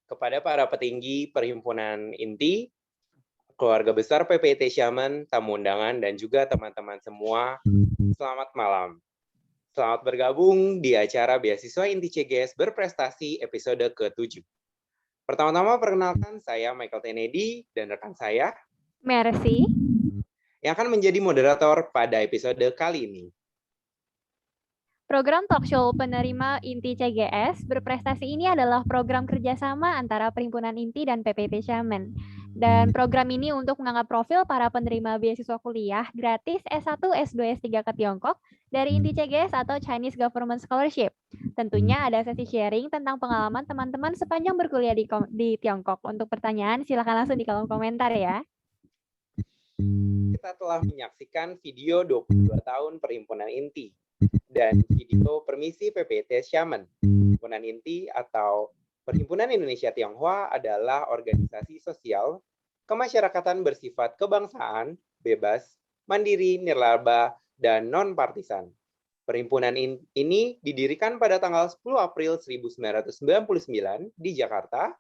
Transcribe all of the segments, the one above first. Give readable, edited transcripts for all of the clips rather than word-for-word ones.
kepada para petinggi Perhimpunan Inti, keluarga besar PPT Xiamen, tamu undangan, dan juga teman-teman semua, selamat malam. Selamat bergabung di acara Beasiswa Inti CGS Berprestasi episode ke-7. Pertama-tama perkenalkan saya Michael Kennedy dan rekan saya, Mercy, yang akan menjadi moderator pada episode kali ini. program talk show penerima Inti CGS Berprestasi ini adalah program kerjasama antara Perhimpunan Inti dan PPT Xiamen. Dan program ini untuk mengangkat profil para penerima beasiswa kuliah gratis S1, S2, S3 ke Tiongkok dari Inti CGS atau Chinese Government Scholarship. Tentunya ada sesi sharing tentang pengalaman teman-teman sepanjang berkuliah di Tiongkok. Untuk pertanyaan, silakan langsung di kolom komentar ya. Kita telah menyaksikan video 22 tahun Perhimpunan Inti dan video Permisi PPT Xiamen. Perhimpunan Inti atau Perhimpunan Indonesia Tionghoa adalah organisasi sosial kemasyarakatan bersifat kebangsaan, bebas, mandiri, nirlaba, dan non-partisan. Perhimpunan ini didirikan pada tanggal 10 April 1999 di Jakarta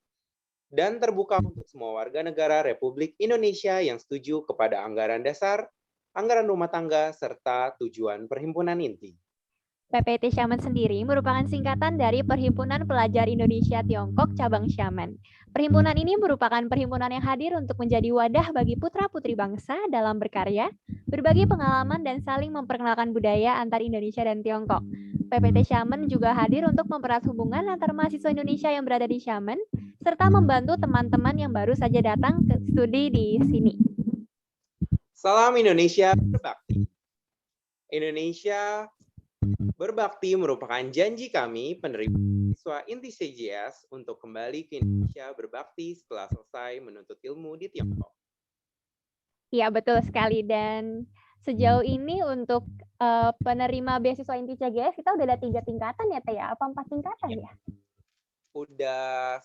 dan terbuka untuk semua warga negara Republik Indonesia yang setuju kepada anggaran dasar, anggaran rumah tangga, serta tujuan Perhimpunan Inti. PPT Xiamen sendiri merupakan singkatan dari Perhimpunan Pelajar Indonesia Tiongkok Cabang Xiamen. Perhimpunan ini merupakan perhimpunan yang hadir untuk menjadi wadah bagi putra-putri bangsa dalam berkarya, berbagi pengalaman, dan saling memperkenalkan budaya antar Indonesia dan Tiongkok. PPT Xiamen juga hadir untuk mempererat hubungan antar mahasiswa Indonesia yang berada di Xiamen, serta membantu teman-teman yang baru saja datang ke studi di sini. Salam Indonesia berbakti. Indonesia berbakti merupakan janji kami penerima siswa Inti CGS untuk kembali ke Indonesia berbakti setelah selesai menuntut ilmu di Tiongkok. Iya, betul sekali. Dan sejauh ini untuk penerima beasiswa Inti CGS kita udah ada 3 tingkatan ya, Teh ya? Apa 4 tingkatan ya? Udah,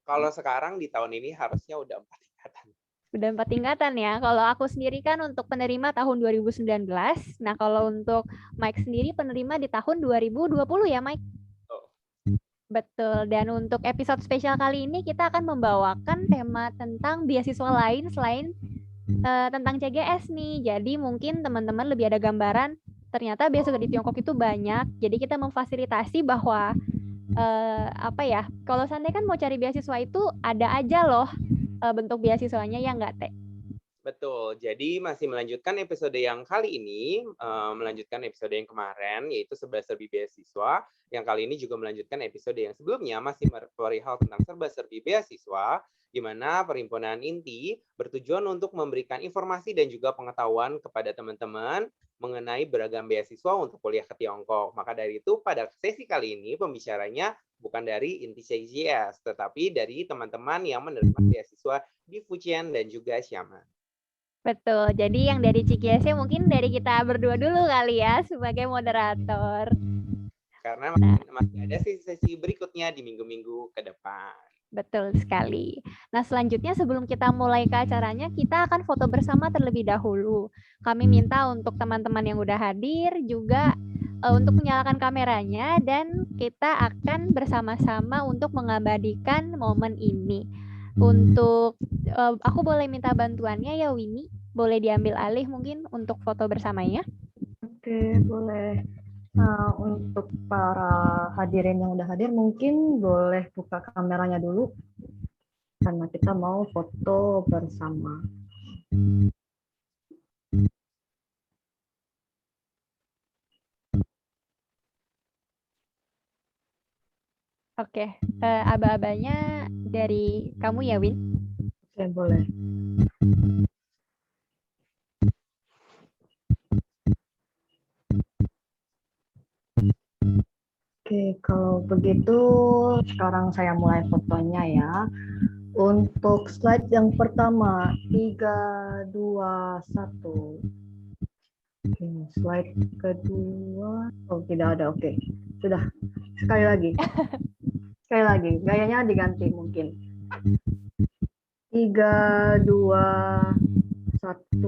kalau sekarang di tahun ini harusnya udah 4 tingkatan. Udah 4 tingkatan ya. Kalau aku sendiri kan untuk penerima tahun 2019. Nah, kalau untuk Mike sendiri penerima di tahun 2020 ya, Mike? Oh. Betul. Dan untuk episode spesial kali ini kita akan membawakan tema tentang beasiswa lain selain tentang CGS nih. Jadi mungkin teman-teman lebih ada gambaran ternyata beasiswa di Tiongkok itu banyak. Jadi kita memfasilitasi bahwa kalau seandainya kan mau cari beasiswa itu ada aja loh bentuk beasiswanya, ya nggak, Teh? Betul. Jadi masih melanjutkan episode yang kali ini, melanjutkan episode yang kemarin, yaitu 11 serbi beasiswa. Yang kali ini juga melanjutkan episode yang sebelumnya, masih perihal tentang serba-serbi beasiswa, di mana Perhimpunan Inti bertujuan untuk memberikan informasi dan juga pengetahuan kepada teman-teman mengenai beragam beasiswa untuk kuliah ke Tiongkok. Maka dari itu, pada sesi kali ini pembicaranya bukan dari Inti CGS, tetapi dari teman-teman yang menerima beasiswa di Fujian dan juga Xiamen. Betul. Jadi yang dari CGS mungkin dari kita berdua dulu kali ya sebagai moderator. Karena masih ada sesi berikutnya di minggu-minggu ke depan. Betul sekali. Nah, selanjutnya sebelum kita mulai ke acaranya, kita akan foto bersama terlebih dahulu. Kami minta untuk teman-teman yang udah hadir juga untuk menyalakan kameranya dan kita akan bersama-sama untuk mengabadikan momen ini. Untuk aku boleh minta bantuannya ya, Winnie? Boleh diambil alih mungkin untuk foto bersamanya? Oke, boleh. Untuk para hadirin yang udah hadir, mungkin boleh buka kameranya dulu, karena kita mau foto bersama. Oke, aba-abanya dari kamu ya, Win? Oke, boleh. Oke, kalau begitu sekarang saya mulai fotonya ya. Untuk slide yang pertama, 3, 2, 1. Oke, slide kedua. Oh, tidak ada. Oke, sudah. Sekali lagi. Sekali lagi, gayanya diganti mungkin. 3, 2, 1.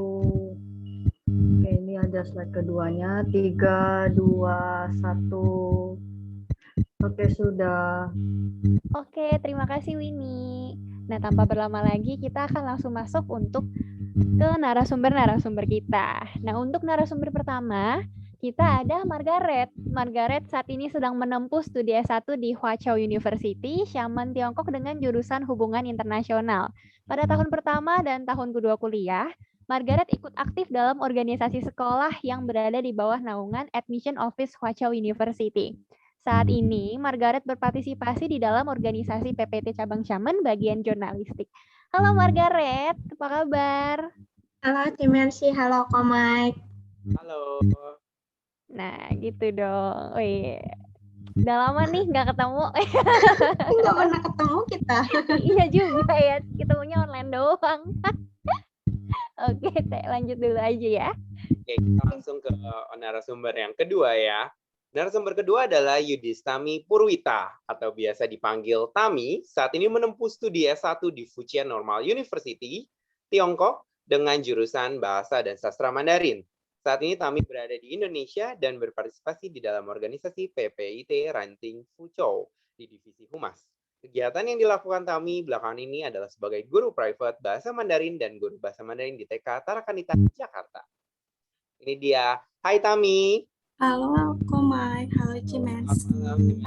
Oke, ini ada slide keduanya. 3, 2, 1. Oke, sudah. Oke, terima kasih Winnie. Nah, tanpa berlama lagi, kita akan langsung masuk untuk ke narasumber-narasumber kita. Nah, untuk narasumber pertama, kita ada Margaret. Margaret saat ini sedang menempuh studi S1 di Huazhou University, Xiamen, Tiongkok dengan jurusan Hubungan Internasional. Pada tahun pertama dan tahun kedua kuliah, Margaret ikut aktif dalam organisasi sekolah yang berada di bawah naungan Admission Office Huazhou University. Saat ini, Margaret berpartisipasi di dalam organisasi PPT Cabang Xiamen bagian jurnalistik. Halo Margaret, apa kabar? Halo Cimersi, halo Komai. Halo. Nah, gitu dong. Wih, udah lama nih nggak ketemu. Nggak pernah ketemu kita. Iya juga ya, ketemunya online doang. Oke, lanjut dulu aja ya. Oke, kita langsung ke narasumber yang kedua ya. Narasumber kedua adalah Yudhistami Purwita atau biasa dipanggil Tami. Saat ini menempuh studi S1 di Fujian Normal University, Tiongkok dengan jurusan Bahasa dan Sastra Mandarin. Saat ini Tami berada di Indonesia dan berpartisipasi di dalam organisasi PPIT Ranting Fuzhou di divisi Humas. Kegiatan yang dilakukan Tami belakangan ini adalah sebagai guru private bahasa Mandarin dan guru bahasa Mandarin di TK Tarakanita, Jakarta. Ini dia. Hai Tami. Halo Komai, halo Cimersi.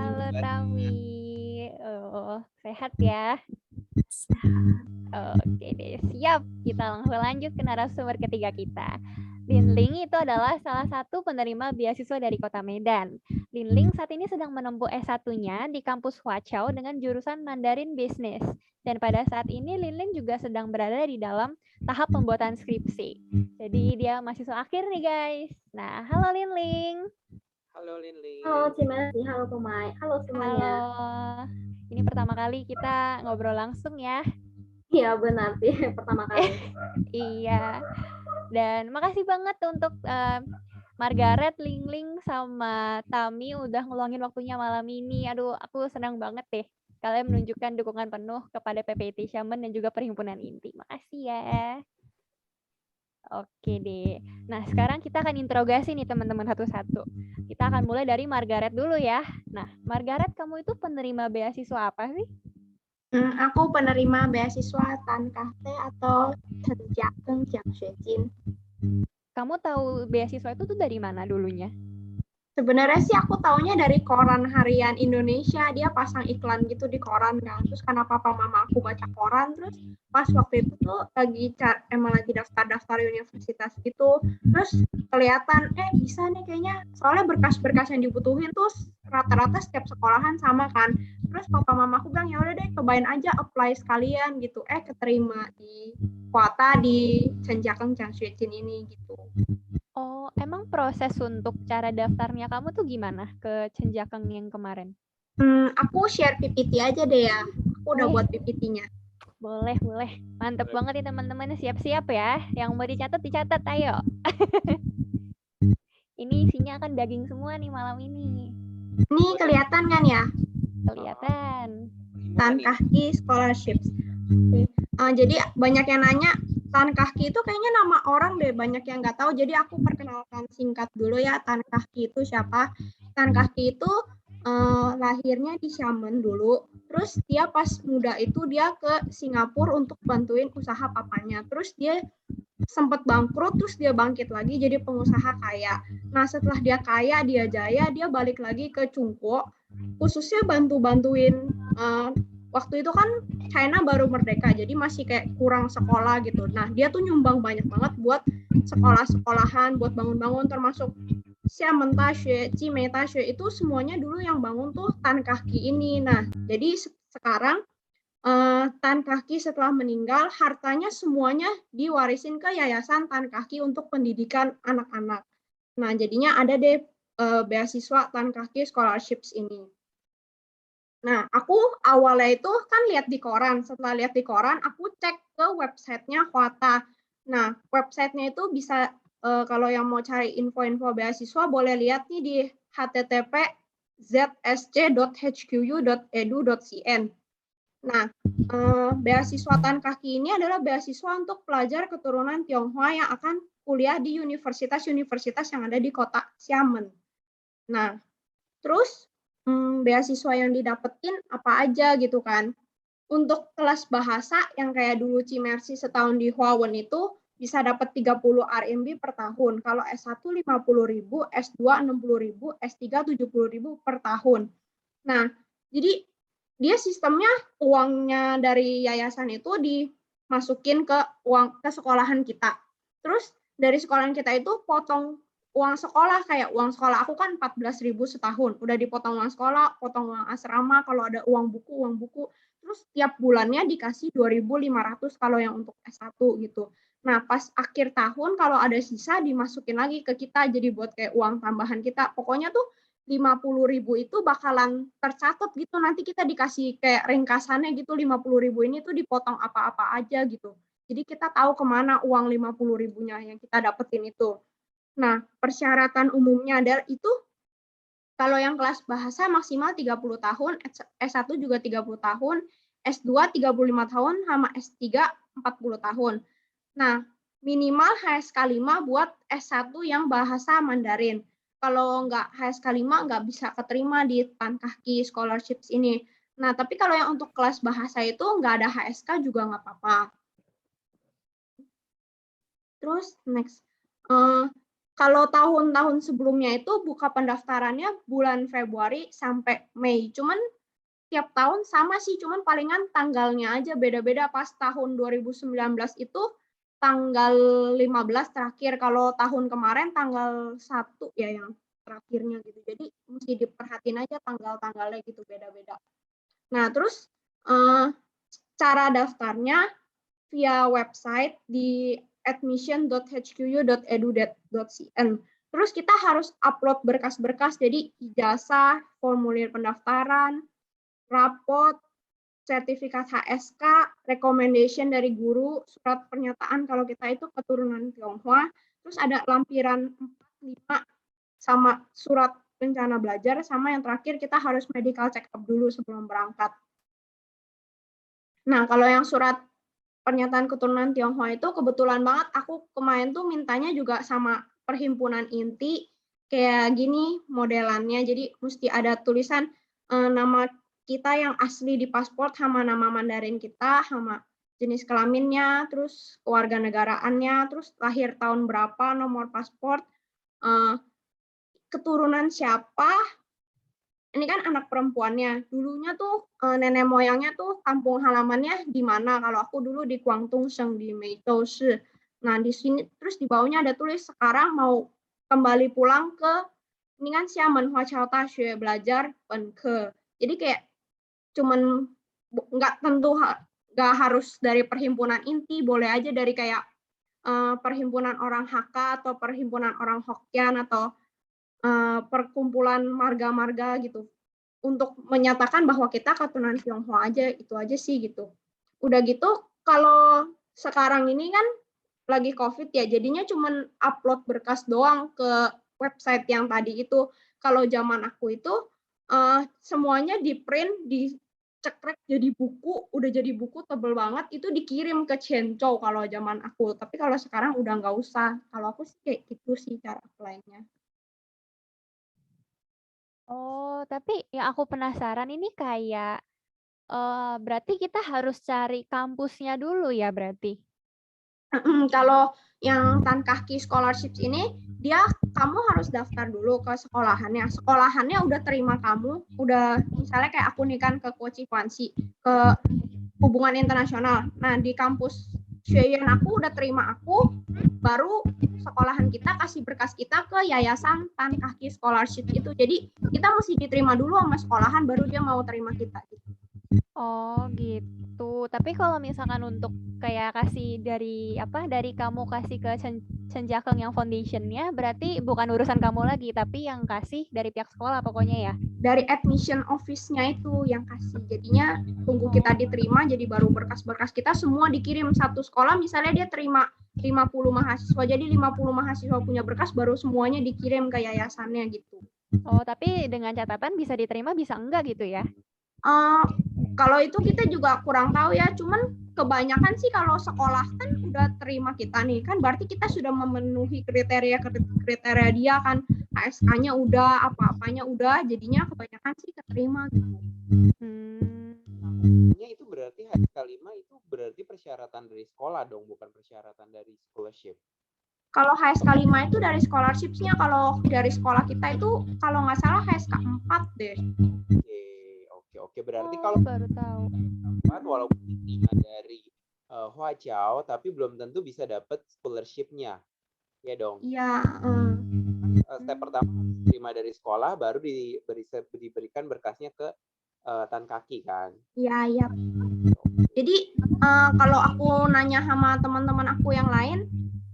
Halo Tami. Oh, sehat ya? Oke deh, siap. Kita langsung lanjut ke narasumber ketiga kita. Linling itu adalah salah satu penerima beasiswa dari Kota Medan. Linling saat ini sedang menempuh S1-nya di kampus Huazhou dengan jurusan Mandarin Business. Dan pada saat ini Linling juga sedang berada di dalam tahap pembuatan skripsi. Jadi dia mahasiswa akhir nih guys. Nah, halo Linling. Halo Linling. Halo Cimersi, halo Komai, halo semuanya. Halo. Ini pertama kali kita ngobrol langsung ya. Iya benar sih, pertama kali. Iya. Dan makasih banget untuk Margaret, Linling, sama Tami udah ngeluangin waktunya malam ini. Aduh, aku senang banget deh. Kalian menunjukkan dukungan penuh kepada PPIT Xiamen dan juga Perhimpunan Inti. Makasih ya. Oke deh. Nah, sekarang kita akan interogasi nih teman-teman satu-satu. Kita akan mulai dari Margaret dulu ya. Nah, Margaret, kamu itu penerima beasiswa apa sih? Aku penerima beasiswa Tan Kahte atau Chenjiakeng Jiangxuejin. Kamu tahu beasiswa itu tuh dari mana dulunya? Sebenarnya sih aku taunya dari koran harian Indonesia, dia pasang iklan gitu di koran kan. Terus karena papa mama aku baca koran, terus pas waktu itu tuh emang lagi daftar universitas gitu. Terus kelihatan bisa nih kayaknya, soalnya berkas-berkas yang dibutuhin tuh rata-rata setiap sekolahan sama kan. Terus papa mama aku bilang ya udah deh cobain aja apply sekalian gitu. Keterima di kuota di Chenjiakeng Jiangxuejin ini gitu. Oh, emang proses untuk cara daftarnya kamu tuh gimana ke Chenjiakeng yang kemarin? Aku share PPT aja deh ya. Aku udah buat PPT-nya. Boleh. Mantep banget nih teman-teman. Siap-siap ya. Yang mau dicatat, ayo. Ini isinya akan daging semua nih malam ini. Ini kelihatan kan ya? Kelihatan. Tan Kahki Scholarships. Jadi banyak yang nanya, Tan Kahki itu kayaknya nama orang deh, banyak yang nggak tahu. Jadi aku perkenalkan singkat dulu ya, Tan Kahki itu siapa. Tan Kahki itu lahirnya di Xiamen dulu. Terus dia pas muda itu dia ke Singapura untuk bantuin usaha papanya. Terus dia sempat bangkrut, terus dia bangkit lagi jadi pengusaha kaya. Nah setelah dia kaya, dia jaya, dia balik lagi ke Chungko, khususnya bantuin waktu itu kan China baru merdeka, jadi masih kayak kurang sekolah gitu. Nah, dia tuh nyumbang banyak banget buat sekolah-sekolahan, buat bangun-bangun, termasuk Xiamen Daxue, Jimei Daxue, itu semuanya dulu yang bangun tuh Tan Kahki ini. Nah, jadi sekarang Tan Kahki setelah meninggal, hartanya semuanya diwarisin ke Yayasan Tan Kahki untuk pendidikan anak-anak. Nah, jadinya ada deh beasiswa Tan Kahki Scholarships ini. Nah, aku awalnya itu kan lihat di koran. Setelah lihat di koran, aku cek ke websitenya Huata. Nah, websitenya itu bisa, kalau yang mau cari info-info beasiswa, boleh lihat nih di http://zsc.hqu.edu.cn. Nah, beasiswa Tan Kahki ini adalah beasiswa untuk pelajar keturunan Tionghoa yang akan kuliah di universitas-universitas yang ada di kota Xiamen. Nah, terus beasiswa yang didapetin apa aja gitu kan. Untuk kelas bahasa yang kayak dulu Cimersi setahun di Huawei itu bisa dapat 30 RMB per tahun. Kalau S1 50.000, S2 60.000, S3 70.000 per tahun. Nah, jadi dia sistemnya uangnya dari yayasan itu dimasukin ke sekolahan kita. Terus dari sekolahan kita itu potong uang sekolah, kayak uang sekolah aku kan 14.000 setahun, udah dipotong uang sekolah, potong uang asrama, kalau ada uang buku, terus tiap bulannya dikasih 2.500 kalau yang untuk S1 gitu. Nah, pas akhir tahun kalau ada sisa dimasukin lagi ke kita, jadi buat kayak uang tambahan kita. Pokoknya tuh 50.000 itu bakalan tercatat gitu, nanti kita dikasih kayak ringkasannya gitu, 50.000 ini tuh dipotong apa-apa aja gitu. Jadi kita tahu kemana uang 50.000-nya yang kita dapetin itu. Nah, persyaratan umumnya adalah itu kalau yang kelas bahasa maksimal 30 tahun, S1 juga 30 tahun, S2 35 tahun, sama S3 40 tahun. Nah, minimal HSK 5 buat S1 yang bahasa Mandarin. Kalau nggak HSK 5 nggak bisa keterima di Tan Kah Ki Scholarships ini. Nah, tapi kalau yang untuk kelas bahasa itu nggak ada HSK juga nggak apa-apa. Terus next. Kalau tahun-tahun sebelumnya itu buka pendaftarannya bulan Februari sampai Mei. Cuman tiap tahun sama sih, cuman palingan tanggalnya aja beda-beda. Pas tahun 2019 itu tanggal 15 terakhir. Kalau tahun kemarin tanggal 1 ya yang terakhirnya gitu. Jadi mesti diperhatiin aja tanggal-tanggalnya gitu beda-beda. Nah, terus cara daftarnya via website di admission.hqu.edu.cn. Terus kita harus upload berkas-berkas, jadi ijazah, formulir pendaftaran, rapot, sertifikat HSK, recommendation dari guru, surat pernyataan kalau kita itu keturunan Tionghoa, terus ada lampiran 4, 5, sama surat rencana belajar, sama yang terakhir kita harus medical check up dulu sebelum berangkat. Nah, kalau yang surat pernyataan keturunan Tionghoa itu kebetulan banget aku kemarin tuh mintanya juga sama perhimpunan inti kayak gini modelannya, jadi mesti ada tulisan nama kita yang asli di paspor sama nama Mandarin kita, sama jenis kelaminnya, terus kewarganegaraannya, terus lahir tahun berapa, nomor paspor, keturunan siapa. Ini kan anak perempuannya, dulunya tuh nenek moyangnya tuh kampung halamannya di mana? Kalau aku dulu di Guangdong Sheng di Meizhou Shi. Nah, di sini terus di bawahnya ada tulis sekarang mau kembali pulang ke ini kan Xiamen Huaqiao Daxue belajar Benke. Jadi kayak cuman nggak tentu nggak harus dari perhimpunan inti, boleh aja dari kayak perhimpunan orang Hakka atau perhimpunan orang Hokkien atau perkumpulan marga-marga gitu, untuk menyatakan bahwa kita keturunan Tionghoa aja, itu aja sih gitu. Udah gitu, kalau sekarang ini kan lagi COVID ya, jadinya cuman upload berkas doang ke website yang tadi itu. Kalau zaman aku itu semuanya di print, dicekrek jadi buku, udah jadi buku tebel banget, itu dikirim ke Chenchou kalau zaman aku. Tapi kalau sekarang udah nggak usah. Kalau aku sih kayak gitu sih cara apply-nya. Oh, tapi yang aku penasaran ini kayak berarti kita harus cari kampusnya dulu ya berarti? Kalau yang Tan Kah Ki Scholarships ini, kamu harus daftar dulu ke sekolahannya. Sekolahannya udah terima kamu, udah misalnya kayak aku nih kan ke Kochi Kwansi, ke hubungan internasional. Nah, di kampus Xueyuan aku udah terima aku, baru sekolahan kita kasih berkas kita ke yayasan Tan Kah Ki Scholarship itu. Jadi kita mesti diterima dulu sama sekolahan, baru dia mau terima kita. Oh gitu. Tapi kalau misalkan untuk kayak kasih dari kamu kasih ke Chen Jiakeng yang foundationnya, berarti bukan urusan kamu lagi, tapi yang kasih dari pihak sekolah pokoknya ya? Dari admission office-nya itu yang kasih. Jadinya tunggu kita diterima, jadi baru berkas-berkas kita semua dikirim satu sekolah. Misalnya dia terima 50 mahasiswa, jadi 50 mahasiswa punya berkas, baru semuanya dikirim ke yayasannya gitu. Oh, tapi dengan catatan bisa diterima, bisa enggak gitu ya? Kalau itu kita juga kurang tahu ya, cuman kebanyakan sih kalau sekolah kan udah terima kita nih, kan berarti kita sudah memenuhi kriteria dia kan. HSK-nya udah, apa-apanya udah, jadinya kebanyakan sih keterima gitu. Ini itu berarti HSK 5 itu berarti persyaratan dari sekolah dong, bukan persyaratan dari scholarship. Kalau HSK 5 itu dari scholarship-nya, kalau dari sekolah kita itu kalau nggak salah HSK 4 deh. Oke. Berarti Oh, kalau baru tahu. walaupun diterima dari Huaqiao, tapi belum tentu bisa dapat scholarship-nya. Ya dong. Iya. Step pertama terima dari sekolah, baru diberikan berkasnya ke Tan Kaki kan. Iya. Jadi kalau aku nanya sama teman-teman aku yang lain,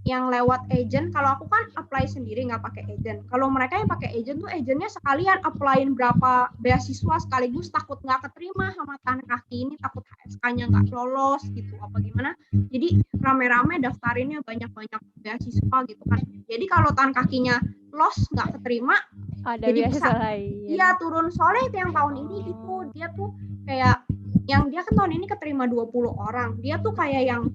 yang lewat agent, kalau aku kan apply sendiri nggak pakai agent. Kalau mereka yang pakai agent tuh agentnya sekalian applyin berapa beasiswa sekaligus, takut nggak keterima sama Tan Kaki ini, takut HSK-nya nggak lolos gitu apa gimana. Jadi rame-rame daftarinnya banyak-banyak beasiswa gitu kan. Jadi kalau Tan Kakinya loss nggak keterima, Ada jadi beasiswa bisa lain. iya turun. Soalnya itu yang tahun ini itu dia tuh kayak yang dia kan tahun ini keterima 20 orang. Dia tuh kayak yang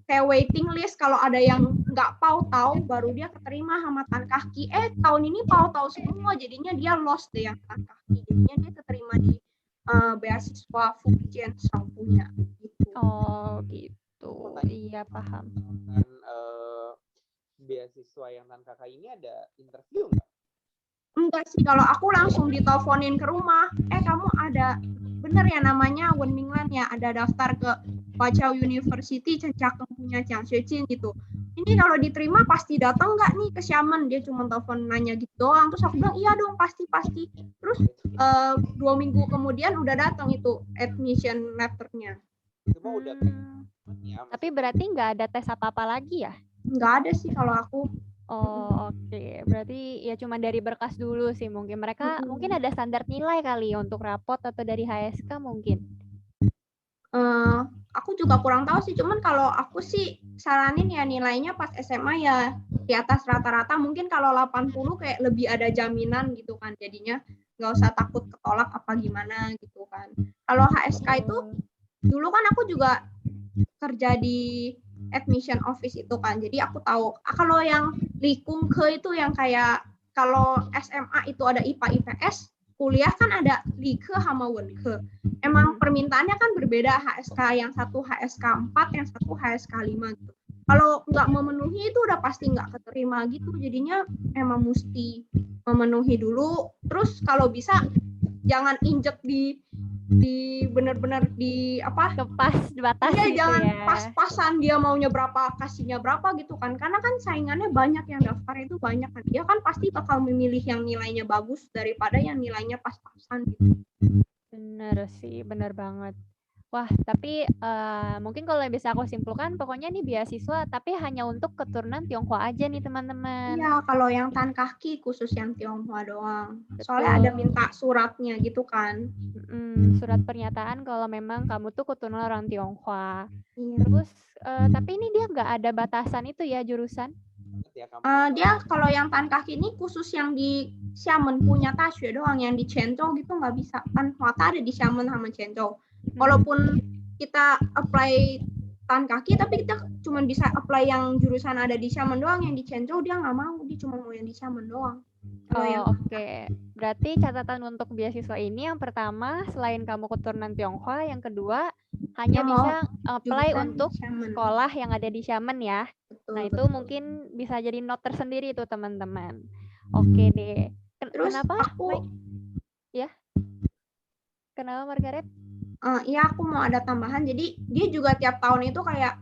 kayak waiting list, kalau ada yang nggak tahu baru dia keterima sama Tan Kaki. Tahun ini tahu semua, jadinya dia lost deh yang Tan Kaki. Jadinya dia keterima di beasiswa Fujian punya gitu. Oh gitu. Iya paham. Dan beasiswa yang Tan Kakak ini ada interview nggak? Enggak sih, kalau aku langsung diteleponin ke rumah. Kamu ada bener ya namanya Wenminglan ya, ada daftar ke Huaqiao University Cencakeng punya Chiang Xueqin gitu. Ini kalau diterima pasti datang nggak nih ke Xiamen? Dia cuma telepon nanya gitu doang. Terus aku bilang iya dong pasti. Terus 2 minggu kemudian udah datang itu admission letternya. Itu mah udah ya. Tapi berarti nggak ada tes apa-apa lagi ya? Nggak ada sih kalau aku. Oh oke. Berarti ya cuma dari berkas dulu sih mungkin. Mereka mungkin ada standar nilai kali untuk rapot atau dari HSK mungkin. Aku juga kurang tahu sih, cuman kalau aku sih saranin ya nilainya pas SMA ya di atas rata-rata, mungkin kalau 80 kayak lebih ada jaminan gitu kan, jadinya nggak usah takut ketolak apa gimana gitu kan. Kalau HSK itu dulu kan aku juga kerja di admission office itu kan, jadi aku tahu kalau yang Likung Ke itu yang kayak kalau SMA itu ada IPA IPS, kuliah kan ada Like sama Wenke. Emang permintaannya kan berbeda, HSK yang satu HSK 4, yang satu HSK 5 gitu. Kalau nggak memenuhi itu udah pasti nggak keterima gitu, jadinya emang mesti memenuhi dulu. Terus kalau bisa jangan injek di benar-benar di apa Kepas batas gitu jangan ya. pas-pasan dia maunya berapa kasihnya berapa gitu kan, karena kan saingannya banyak, yang daftar itu banyak kan, dia kan pasti bakal memilih yang nilainya bagus daripada yang nilainya pas-pasan gitu. Bener sih, bener banget. Wah, tapi mungkin kalau bisa aku simpulkan, pokoknya nih beasiswa, tapi hanya untuk keturunan Tionghoa aja nih teman-teman. Iya, kalau yang Tan Kaki khusus yang Tionghoa doang. Betul. Soalnya ada minta suratnya gitu kan. Surat pernyataan kalau memang kamu tuh keturunan orang Tionghoa. Iya. Terus, tapi ini dia nggak ada batasan itu ya jurusan? Dia kalau yang Tan Kaki ini khusus yang di Xiamen punya Taxue doang, yang di Quanzhou gitu nggak bisa. Kan Huata ada di Xiamen sama Quanzhou. Walaupun kita apply Tan Kaki, tapi kita cuma bisa apply yang jurusan ada di Xiamen doang, yang di Quanzhou dia nggak mau, dia cuma mau yang di Xiamen doang. Oke. Berarti catatan untuk beasiswa ini yang pertama, selain kamu keturunan Tionghoa, yang kedua hanya bisa apply untuk sekolah yang ada di Xiamen ya. Betul, nah itu mungkin bisa jadi note tersendiri itu teman-teman. Oke deh. Terus kenapa? Aku ya. Kenapa Margaret? Iya, aku mau ada tambahan. Jadi dia juga tiap tahun itu kayak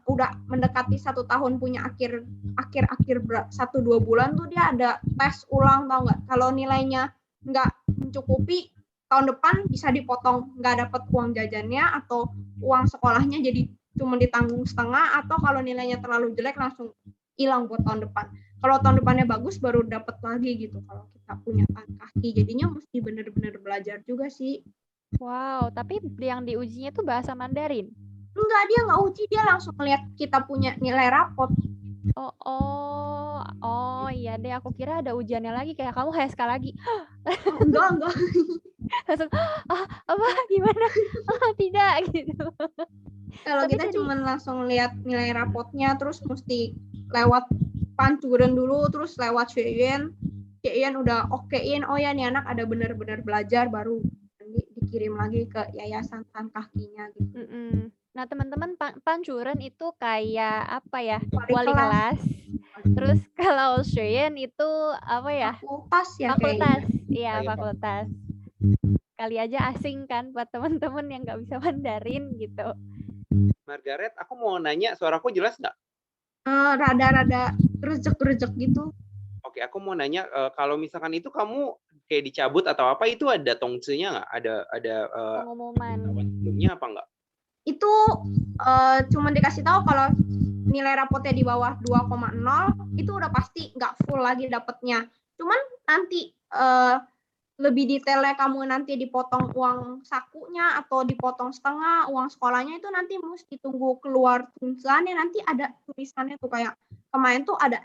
udah mendekati 1 tahun punya akhir 1-2 bulan tuh dia ada tes ulang, tau nggak? Kalau nilainya nggak mencukupi, tahun depan bisa dipotong, nggak dapat uang jajannya atau uang sekolahnya jadi cuma ditanggung setengah, atau kalau nilainya terlalu jelek langsung hilang buat tahun depan. Kalau tahun depannya bagus baru dapat lagi gitu kalau kita punya Tan Kaki. Jadinya mesti benar-benar belajar juga sih. Wow, tapi yang diujinya tuh bahasa Mandarin? Enggak, dia nggak uji, dia langsung lihat kita punya nilai rapot. Oh iya deh, aku kira ada ujiannya lagi kayak kamu HSK lagi. Enggak. Langsung, apa gimana? Tidak gitu. Kalau kita cuma langsung lihat nilai rapotnya, terus mesti lewat pancuran dulu, terus lewat Shein udah okein, oh ya nih anak ada benar-benar belajar, baru dikirim lagi ke yayasan Tan Kahkinya gitu. Nah, teman-teman, pancuran itu kayak apa ya? Wali kelas. Terus kalau Shein itu apa ya? Fakultas ya Fakultas. kayaknya. Iya, fakultas. Kali aja asing kan buat teman-teman yang nggak bisa Mandarin gitu. Margaret, aku mau nanya, suaraku jelas nggak? Rada-rada rejek-rejek gitu. Oke, aku mau nanya, kalau misalkan itu kamu kayak dicabut atau apa, itu ada tongsinya nggak? Ada pengumuman sebelumnya apa nggak? Itu cuma dikasih tahu kalau nilai rapotnya di bawah 2,0 itu udah pasti nggak full lagi dapatnya. Cuman nanti lebih detailnya kamu nanti dipotong uang sakunya atau dipotong setengah uang sekolahnya itu nanti mesti tunggu keluar tulisannya, nanti ada tulisannya tuh kayak kemarin tuh ada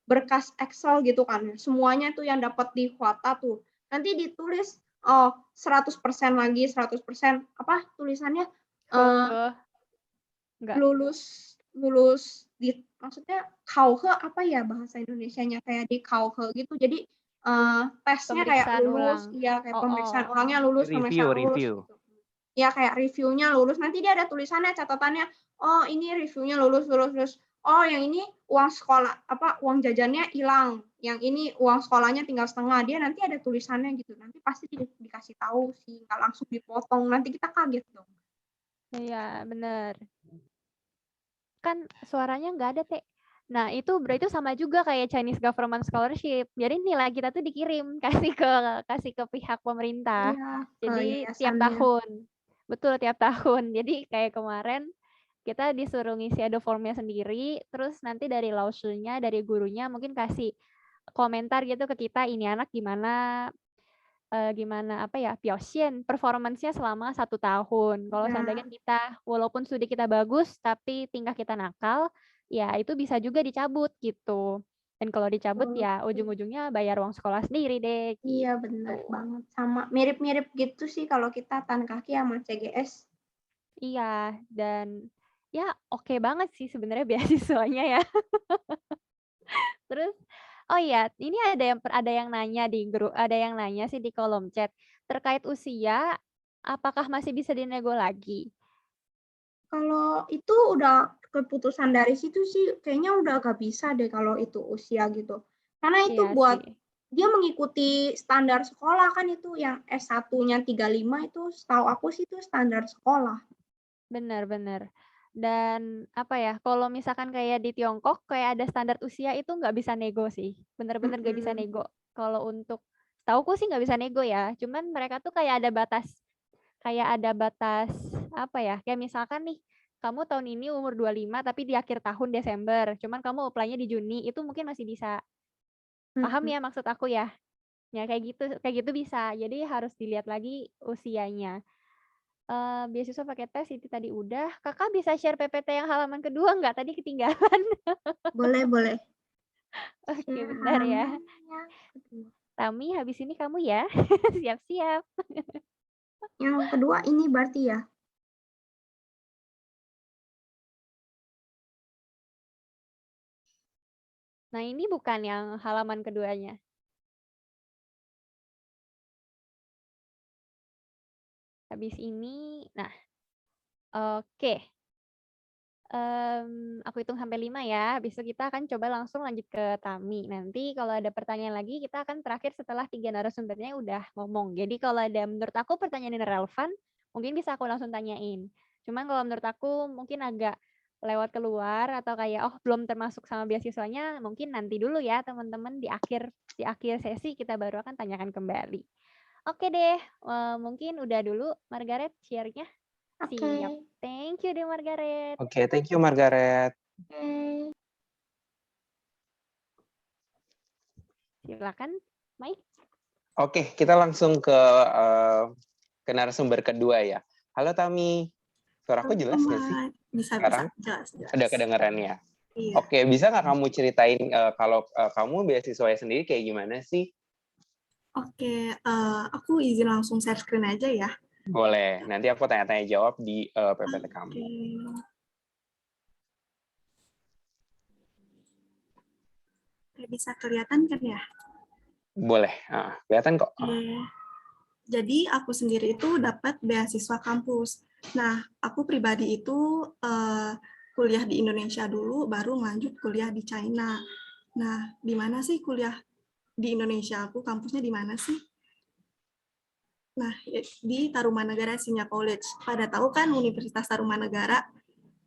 berkas Excel gitu kan, semuanya tuh yang dapat di kuota tuh nanti ditulis 100% lagi 100% tulisannya lulus di, maksudnya kauhe apa ya bahasa Indonesianya, kayak di kauhe gitu, jadi tesnya kayak lulus ulang. Ya kayak pemeriksaan ulangnya lulus, pemeriksaan lulus gitu. Ya kayak reviewnya lulus, nanti dia ada tulisannya catatannya, oh ini reviewnya lulus, oh yang ini uang sekolah uang jajannya hilang, yang ini uang sekolahnya tinggal setengah, dia nanti ada tulisannya gitu, nanti pasti dikasih tahu sih, nggak langsung dipotong, nanti kita kaget dong. Iya benar, kan suaranya nggak ada Teh. Nah itu berarti sama juga kayak Chinese Government Scholarship, jadi nilai kita tuh dikirim kasih ke pihak pemerintah. Iya, jadi tiap tahun, betul tiap tahun. Jadi kayak kemarin kita disuruh ngisi ada formnya sendiri, terus nanti dari lausunya, dari gurunya mungkin kasih komentar gitu ke kita, ini anak gimana Piaosien performance-nya selama 1 tahun. Kalau seandainya kita walaupun studi kita bagus tapi tingkah kita nakal, ya itu bisa juga dicabut gitu. Dan kalau dicabut ya ujung-ujungnya bayar uang sekolah sendiri deh. Iya benar banget, sama mirip-mirip gitu sih kalau kita Tan Kaki sama CGS. Iya, dan ya oke banget sih sebenarnya beasiswanya ya. Terus oh iya, ini ada yang nanya di grup, ada yang nanya sih di kolom chat terkait usia, apakah masih bisa dinego lagi? Kalau itu udah keputusan dari situ sih, kayaknya udah gak bisa deh kalau itu usia gitu. Karena itu buat dia mengikuti standar sekolah kan, itu yang S1-nya 35 itu setahu aku sih itu standar sekolah. Benar. Dan kalau misalkan kayak di Tiongkok kayak ada standar usia itu nggak bisa nego sih, benar-benar nggak bisa nego. Kalau untuk tauku sih nggak bisa nego ya, cuman mereka tuh kayak ada batas kayak misalkan nih kamu tahun ini umur 25 tapi di akhir tahun Desember, cuman kamu apply-nya di Juni, itu mungkin masih bisa. Paham ya maksud aku ya? Ya kayak gitu bisa. Jadi harus dilihat lagi usianya. Beasiswa pakai tes itu tadi udah. Kakak bisa share PPT yang halaman kedua nggak? Tadi ketinggalan. Boleh. Oke, bentar ya. Tami, habis ini kamu ya. Siap-siap. Yang kedua ini berarti ya? Nah, ini bukan yang halaman keduanya. Habis ini, nah, oke. Aku hitung sampai 5 ya. Habis itu kita akan coba langsung lanjut ke Tami. Nanti kalau ada pertanyaan lagi, kita akan terakhir setelah 3 narasumbernya udah ngomong. Jadi kalau ada menurut aku pertanyaan yang relevan, mungkin bisa aku langsung tanyain. Cuman kalau menurut aku mungkin agak lewat keluar atau kayak belum termasuk sama beasiswanya, mungkin nanti dulu ya teman-teman, di akhir sesi kita baru akan tanyakan kembali. Oke deh, mungkin udah dulu Margaret share-nya. Siap. Thank you deh Margaret. Oke, thank you Margaret. Silakan, Mike. Oke, kita langsung ke narasumber kedua ya. Halo Tami, suaraku jelas nggak sih? Bisa, sekarang? jelas. Ada kedengaran ya? Iya. Oke, bisa nggak kamu ceritain kalau kamu beasiswanya sendiri kayak gimana sih? Oke, aku izin langsung share screen aja ya. Boleh, nanti aku tanya-tanya jawab di PPT kamu. Bisa kelihatan kan ya? Boleh. Kelihatan kok. Oke. Jadi aku sendiri itu dapat beasiswa kampus. Nah, aku pribadi itu kuliah di Indonesia dulu, baru lanjut kuliah di China. Nah, di mana sih kuliah di Indonesia? Aku kampusnya di mana sih? Nah, di Tarumanagara Sinya College. Pada tahu kan Universitas Tarumanagara?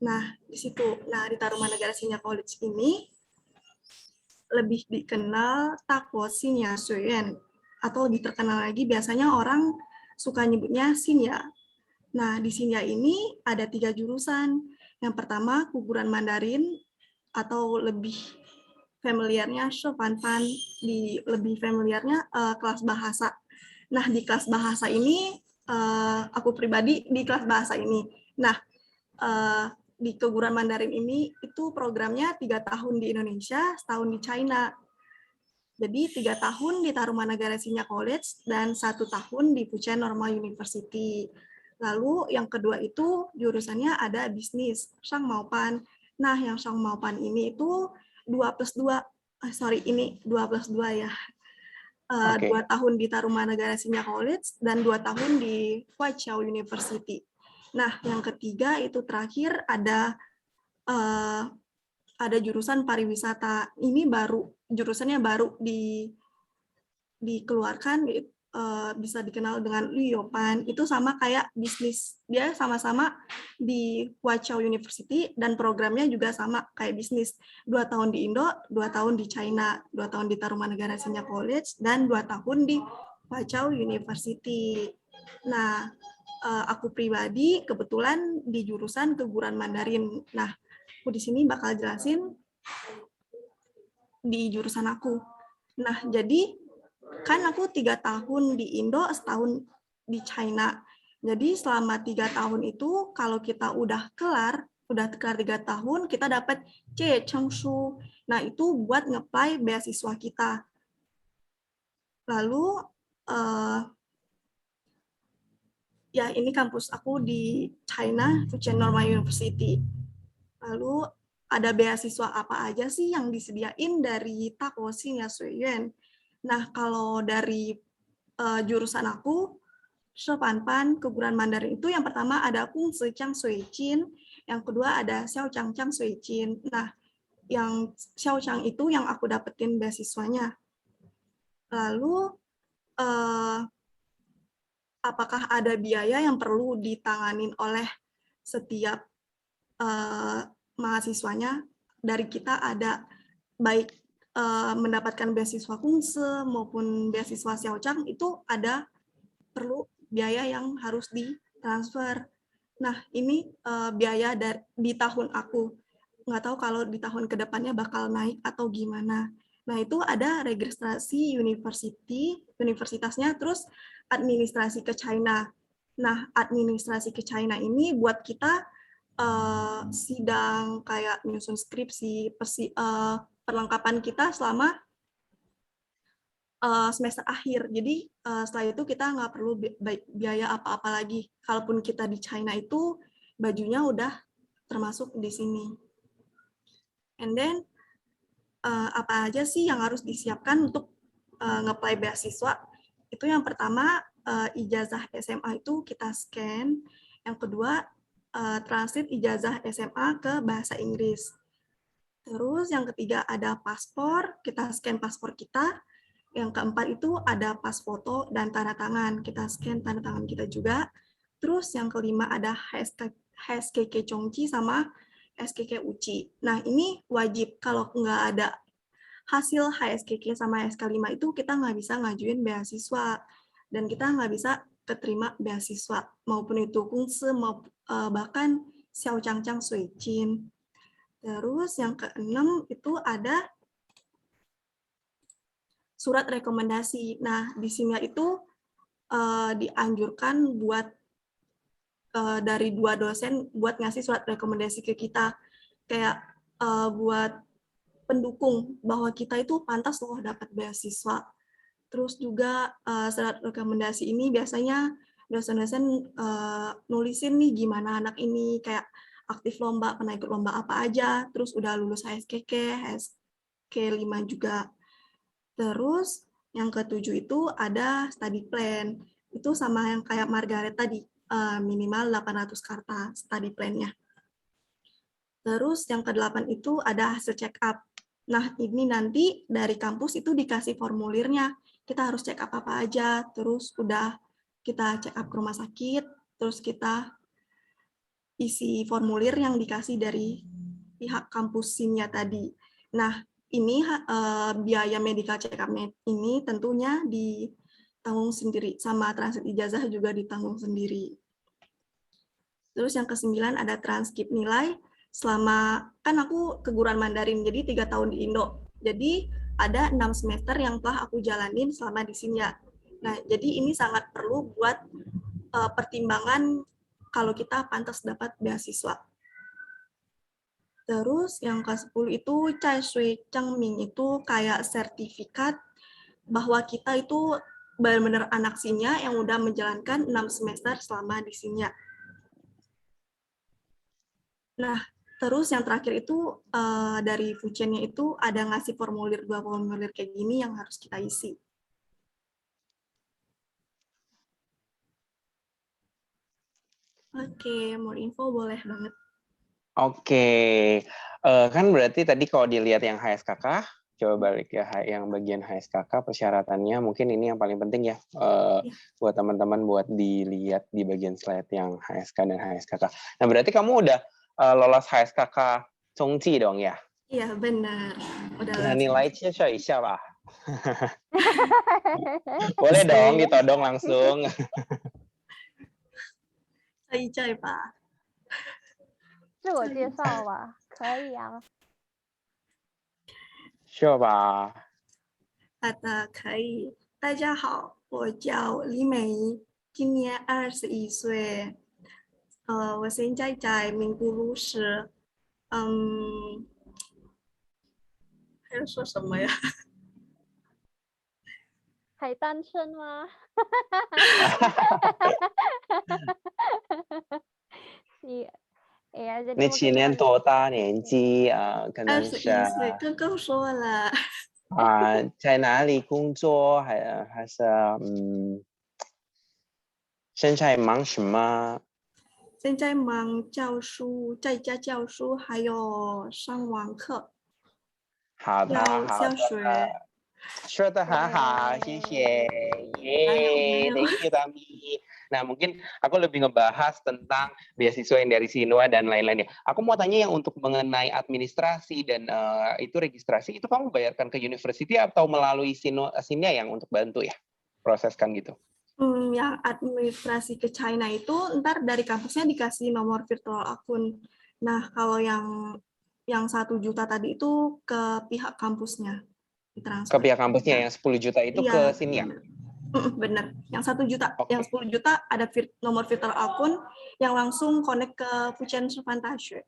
Nah, di situ. Nah, di Tarumanagara Sinya College ini lebih dikenal Takwo Sinya Suyen, atau lebih terkenal lagi biasanya orang suka nyebutnya Sinya. Nah, di Sinya ini ada 3 jurusan. Yang pertama, guguran Mandarin, atau lebih familiarnya Shopanpan, lebih familiarnya kelas bahasa. Nah, di kelas bahasa ini, aku pribadi di kelas bahasa ini. Nah, di keguruan Mandarin ini itu programnya 3 tahun di Indonesia, setahun di China. Jadi 3 tahun di Tarumanagara Sinya College dan 1 tahun di Fujian Normal University. Lalu yang kedua itu jurusannya ada bisnis, Shang Maupan. Nah, yang Shang Maupan ini itu 2+2, ini 2+2 ya. 2 tahun di Tarumanagara Sinya College dan 2 tahun di Huaiqiao University. Nah, yang ketiga itu terakhir ada jurusan pariwisata. Ini jurusannya baru dikeluarkan, bisa dikenal dengan Luyopan. Itu sama kayak bisnis. Dia sama-sama di Huaiqiao University dan programnya juga sama kayak bisnis. 2 tahun di Indo, 2 tahun di China, 2 tahun di Tarumanagara Sinya College, dan 2 tahun di Huaiqiao University. Nah, aku pribadi kebetulan di jurusan keguruan Mandarin. Nah, aku di sini bakal jelasin di jurusan aku. Nah, jadi kan aku 3 tahun di Indo, setahun di China. Jadi selama 3 tahun itu kalau kita udah kelar 3 tahun, kita dapat C Changshu. Nah, itu buat nge-apply beasiswa kita. Lalu ya ini kampus aku di China, Fujian Normal University. Lalu ada beasiswa apa aja sih yang disediain dari Takwo Sinya Suyen? Nah, kalau dari jurusan aku, Shopanpan, keguruan Mandarin itu yang pertama ada Kung Sechang Suichin, yang kedua ada Xiao Chang Chang Suichin. Nah, yang Xiao Chang itu yang aku dapetin beasiswanya. Lalu, apakah ada biaya yang perlu ditanganin oleh setiap mahasiswanya? Dari kita ada baik mendapatkan beasiswa Kungse maupun beasiswa Xiaochang itu ada perlu biaya yang harus ditransfer. Nah, ini biaya di tahun aku. Nggak tahu kalau di tahun kedepannya bakal naik atau gimana. Nah, itu ada registrasi universitasnya, terus administrasi ke China. Nah, administrasi ke China ini buat kita sidang kayak nyusun skripsi, perlengkapan kita selama semester akhir. Jadi setelah itu kita nggak perlu biaya apa-apa lagi. Kalaupun kita di China itu bajunya udah termasuk di sini. And then apa aja sih yang harus disiapkan untuk nge-apply beasiswa? Itu yang pertama ijazah SMA itu kita scan. Yang kedua translate ijazah SMA ke bahasa Inggris. Terus yang ketiga ada paspor, kita scan paspor kita. Yang keempat itu ada pas foto dan tanda tangan, kita scan tanda tangan kita juga. Terus yang kelima ada HSKK Chongqi sama SKK Uci. Nah, ini wajib, kalau nggak ada hasil HSKK sama SK5 itu kita nggak bisa ngajuin beasiswa. Dan kita nggak bisa keterima beasiswa, maupun itu Kungse, bahkan Xiao Chang Chang Suichin. Terus yang keenam itu ada surat rekomendasi. Nah, di sini itu dianjurkan buat dari 2 dosen buat ngasih surat rekomendasi ke kita. Kayak buat pendukung bahwa kita itu pantas loh dapat beasiswa. Terus juga surat rekomendasi ini biasanya dosen-dosen nulisin nih gimana anak ini, kayak aktif lomba, pernah ikut lomba apa aja, terus udah lulus HSKK, K5 juga. Terus yang ketujuh itu ada study plan. Itu sama yang kayak Margaret tadi, minimal 800 kata study plan-nya. Terus yang ke-8 itu ada hasil check up. Nah, ini nanti dari kampus itu dikasih formulirnya. Kita harus check up apa aja, terus udah kita check up ke rumah sakit, terus kita isi formulir yang dikasih dari pihak kampus SINnya tadi. Nah, ini biaya medical check up ini tentunya ditanggung sendiri, sama transit ijazah juga ditanggung sendiri. Terus yang ke-9 ada transkrip nilai. Selama, kan aku keguruan Mandarin, jadi 3 tahun di Indo. Jadi ada 6 semester yang telah aku jalanin selama di sini ya. Nah, jadi ini sangat perlu buat pertimbangan kalau kita pantas dapat beasiswa. Terus yang ke-10 itu Cai Sui Chengming, itu kayak sertifikat bahwa kita itu benar-benar anak Sinya yang udah menjalankan 6 semester selama di Sinya. Nah, terus yang terakhir itu dari Fujian-nya itu ada ngasih formulir, 2 formulir kayak gini yang harus kita isi. Oke, more info boleh banget. Oke, kan berarti tadi kalau dilihat yang HSKK, coba balik ke yang bagian HSKK, persyaratannya mungkin ini yang paling penting ya, buat teman-teman buat dilihat di bagian slide yang HSK dan HSKK. Nah, berarti kamu udah lolos HSKK Chongji dong ya? Iya, benar. Udah Nah, lolos. nilai siapa? Boleh dong ditodong langsung. Cai Pak. 自我介绍吧，可以啊。 Coba. 好的，可以。大家好，我叫李美，今年21岁。我现在在名古屋市。还要说什么呀？ 还单身吗？Iya, jadi 你 mungkin 今年多大年纪？可能是21岁，刚刚说了。在哪里工作？还是现在忙什么？现在忙教书，在家教书，还有上网课。好的，要好的，教学。说得很好，谢谢。Yeay, thank you Tami. Nah, mungkin aku lebih ngebahas tentang beasiswa yang dari Sinua dan lain-lainnya. Aku mau tanya yang untuk mengenai administrasi dan itu registrasi, itu kamu bayarkan ke university atau melalui Sinua yang untuk bantu ya? Proseskan gitu. Yang administrasi ke China itu ntar dari kampusnya dikasih nomor virtual akun. Nah, kalau yang 1 juta tadi itu ke pihak kampusnya. Ke pihak kampusnya yang 10 juta itu iya, ke sini ya? Bener. Yang 1 juta, Okay. Yang 10 juta ada nomor virtual akun yang langsung connect ke Fujian Fantasy.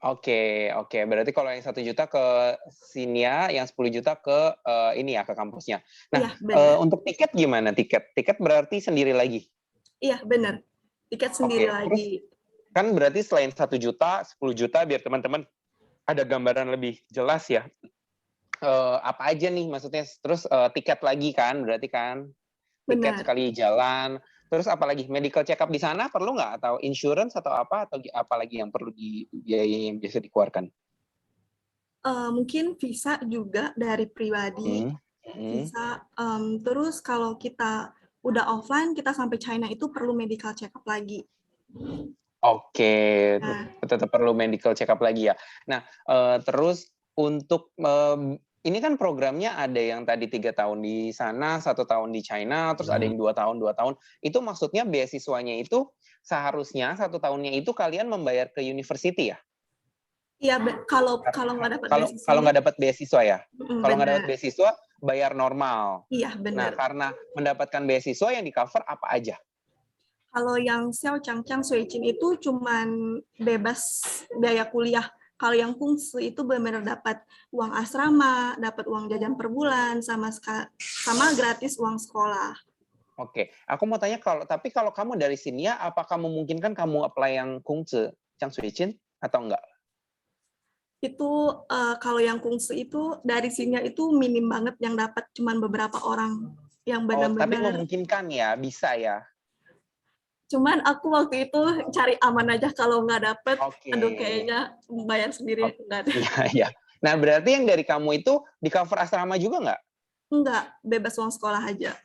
Oke. Berarti kalau yang 1 juta ke Sinia, yang 10 juta ke ini ya, ke kampusnya. Nah, iya, untuk tiket gimana? Tiket berarti sendiri lagi? Iya, benar. Tiket sendiri lagi. Terus, kan berarti selain 1 juta, 10 juta, biar teman-teman ada gambaran lebih jelas ya. Apa aja nih maksudnya? Terus tiket lagi kan, berarti kan? Tiket sekali jalan. Terus apalagi medical check up di sana perlu nggak, atau insurance atau apa, atau apalagi yang perlu biaya yang biasa dikeluarkan? Mungkin visa juga dari pribadi. Visa. Terus kalau kita udah offline, kita sampai China itu perlu medical check up lagi. Oke, tetap perlu medical check up lagi ya. Nah, terus untuk ini kan programnya ada yang tadi 3 tahun di sana, 1 tahun di China, terus ada yang 2 tahun. Itu maksudnya beasiswanya itu seharusnya 1 tahunnya itu kalian membayar ke university ya? Iya, kalau nggak dapat beasiswa. Kalau nggak dapat beasiswa ya? Kalau nggak dapat beasiswa, bayar normal. Iya, benar. Nah, karena mendapatkan beasiswa yang di cover apa aja? Kalau yang Xiao Changchang Suichin itu cuman bebas biaya kuliah. Kalau yang Kungsu itu benar-benar dapat uang asrama, dapat uang jajan per bulan, sama gratis uang sekolah. Oke, aku mau tanya tapi kalau kamu dari sini ya, apakah memungkinkan kamu apply yang Kungsu Chang Suichin atau enggak? Itu kalau yang kungfu itu dari sini itu minim banget yang dapat, cuman beberapa orang yang Oh, tapi benar-benar. memungkinkan ya, bisa ya. Cuman aku waktu itu cari aman aja, kalau nggak dapet, Oke. aduh kayaknya bayar sendiri nggak ada. Iya, iya. Nah, berarti yang dari kamu itu di cover asrama juga nggak? Enggak, bebas uang sekolah aja.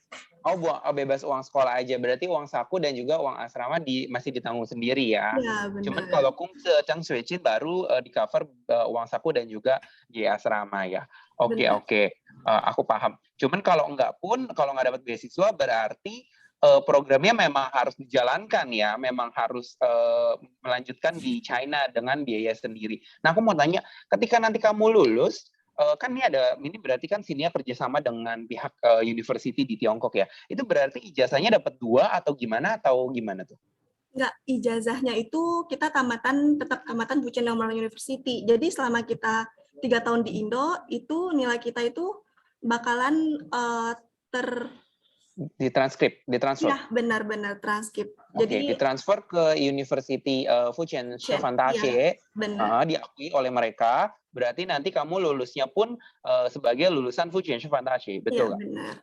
Bebas uang sekolah aja. Berarti uang saku dan juga uang asrama masih ditanggung sendiri ya. Ya Cuman benar. kalau Kungse Chang Suicin baru di cover uang saku dan juga biaya asrama ya. Oke, Benar. oke. Aku paham. Cuman kalau nggak dapat beasiswa berarti programnya memang harus dijalankan ya, memang harus melanjutkan di China dengan biaya sendiri. Nah, aku mau tanya, ketika nanti kamu lulus, kan ini berarti kan sini kerjasama dengan pihak university di Tiongkok ya. Itu berarti ijazahnya dapat 2 atau gimana tuh? Enggak, ijazahnya itu kita tetap tamatan Fujian Normal University. Jadi selama kita 3 tahun di Indo, itu nilai kita itu bakalan Ditransfer. Ya, benar-benar transkrip. Oke, Jadi ditransfer ke University Fujian iya, Chevantache, benar. diakui oleh mereka. Berarti nanti kamu lulusnya pun sebagai lulusan Fujian Chevantache, Iya, betul nggak? benar.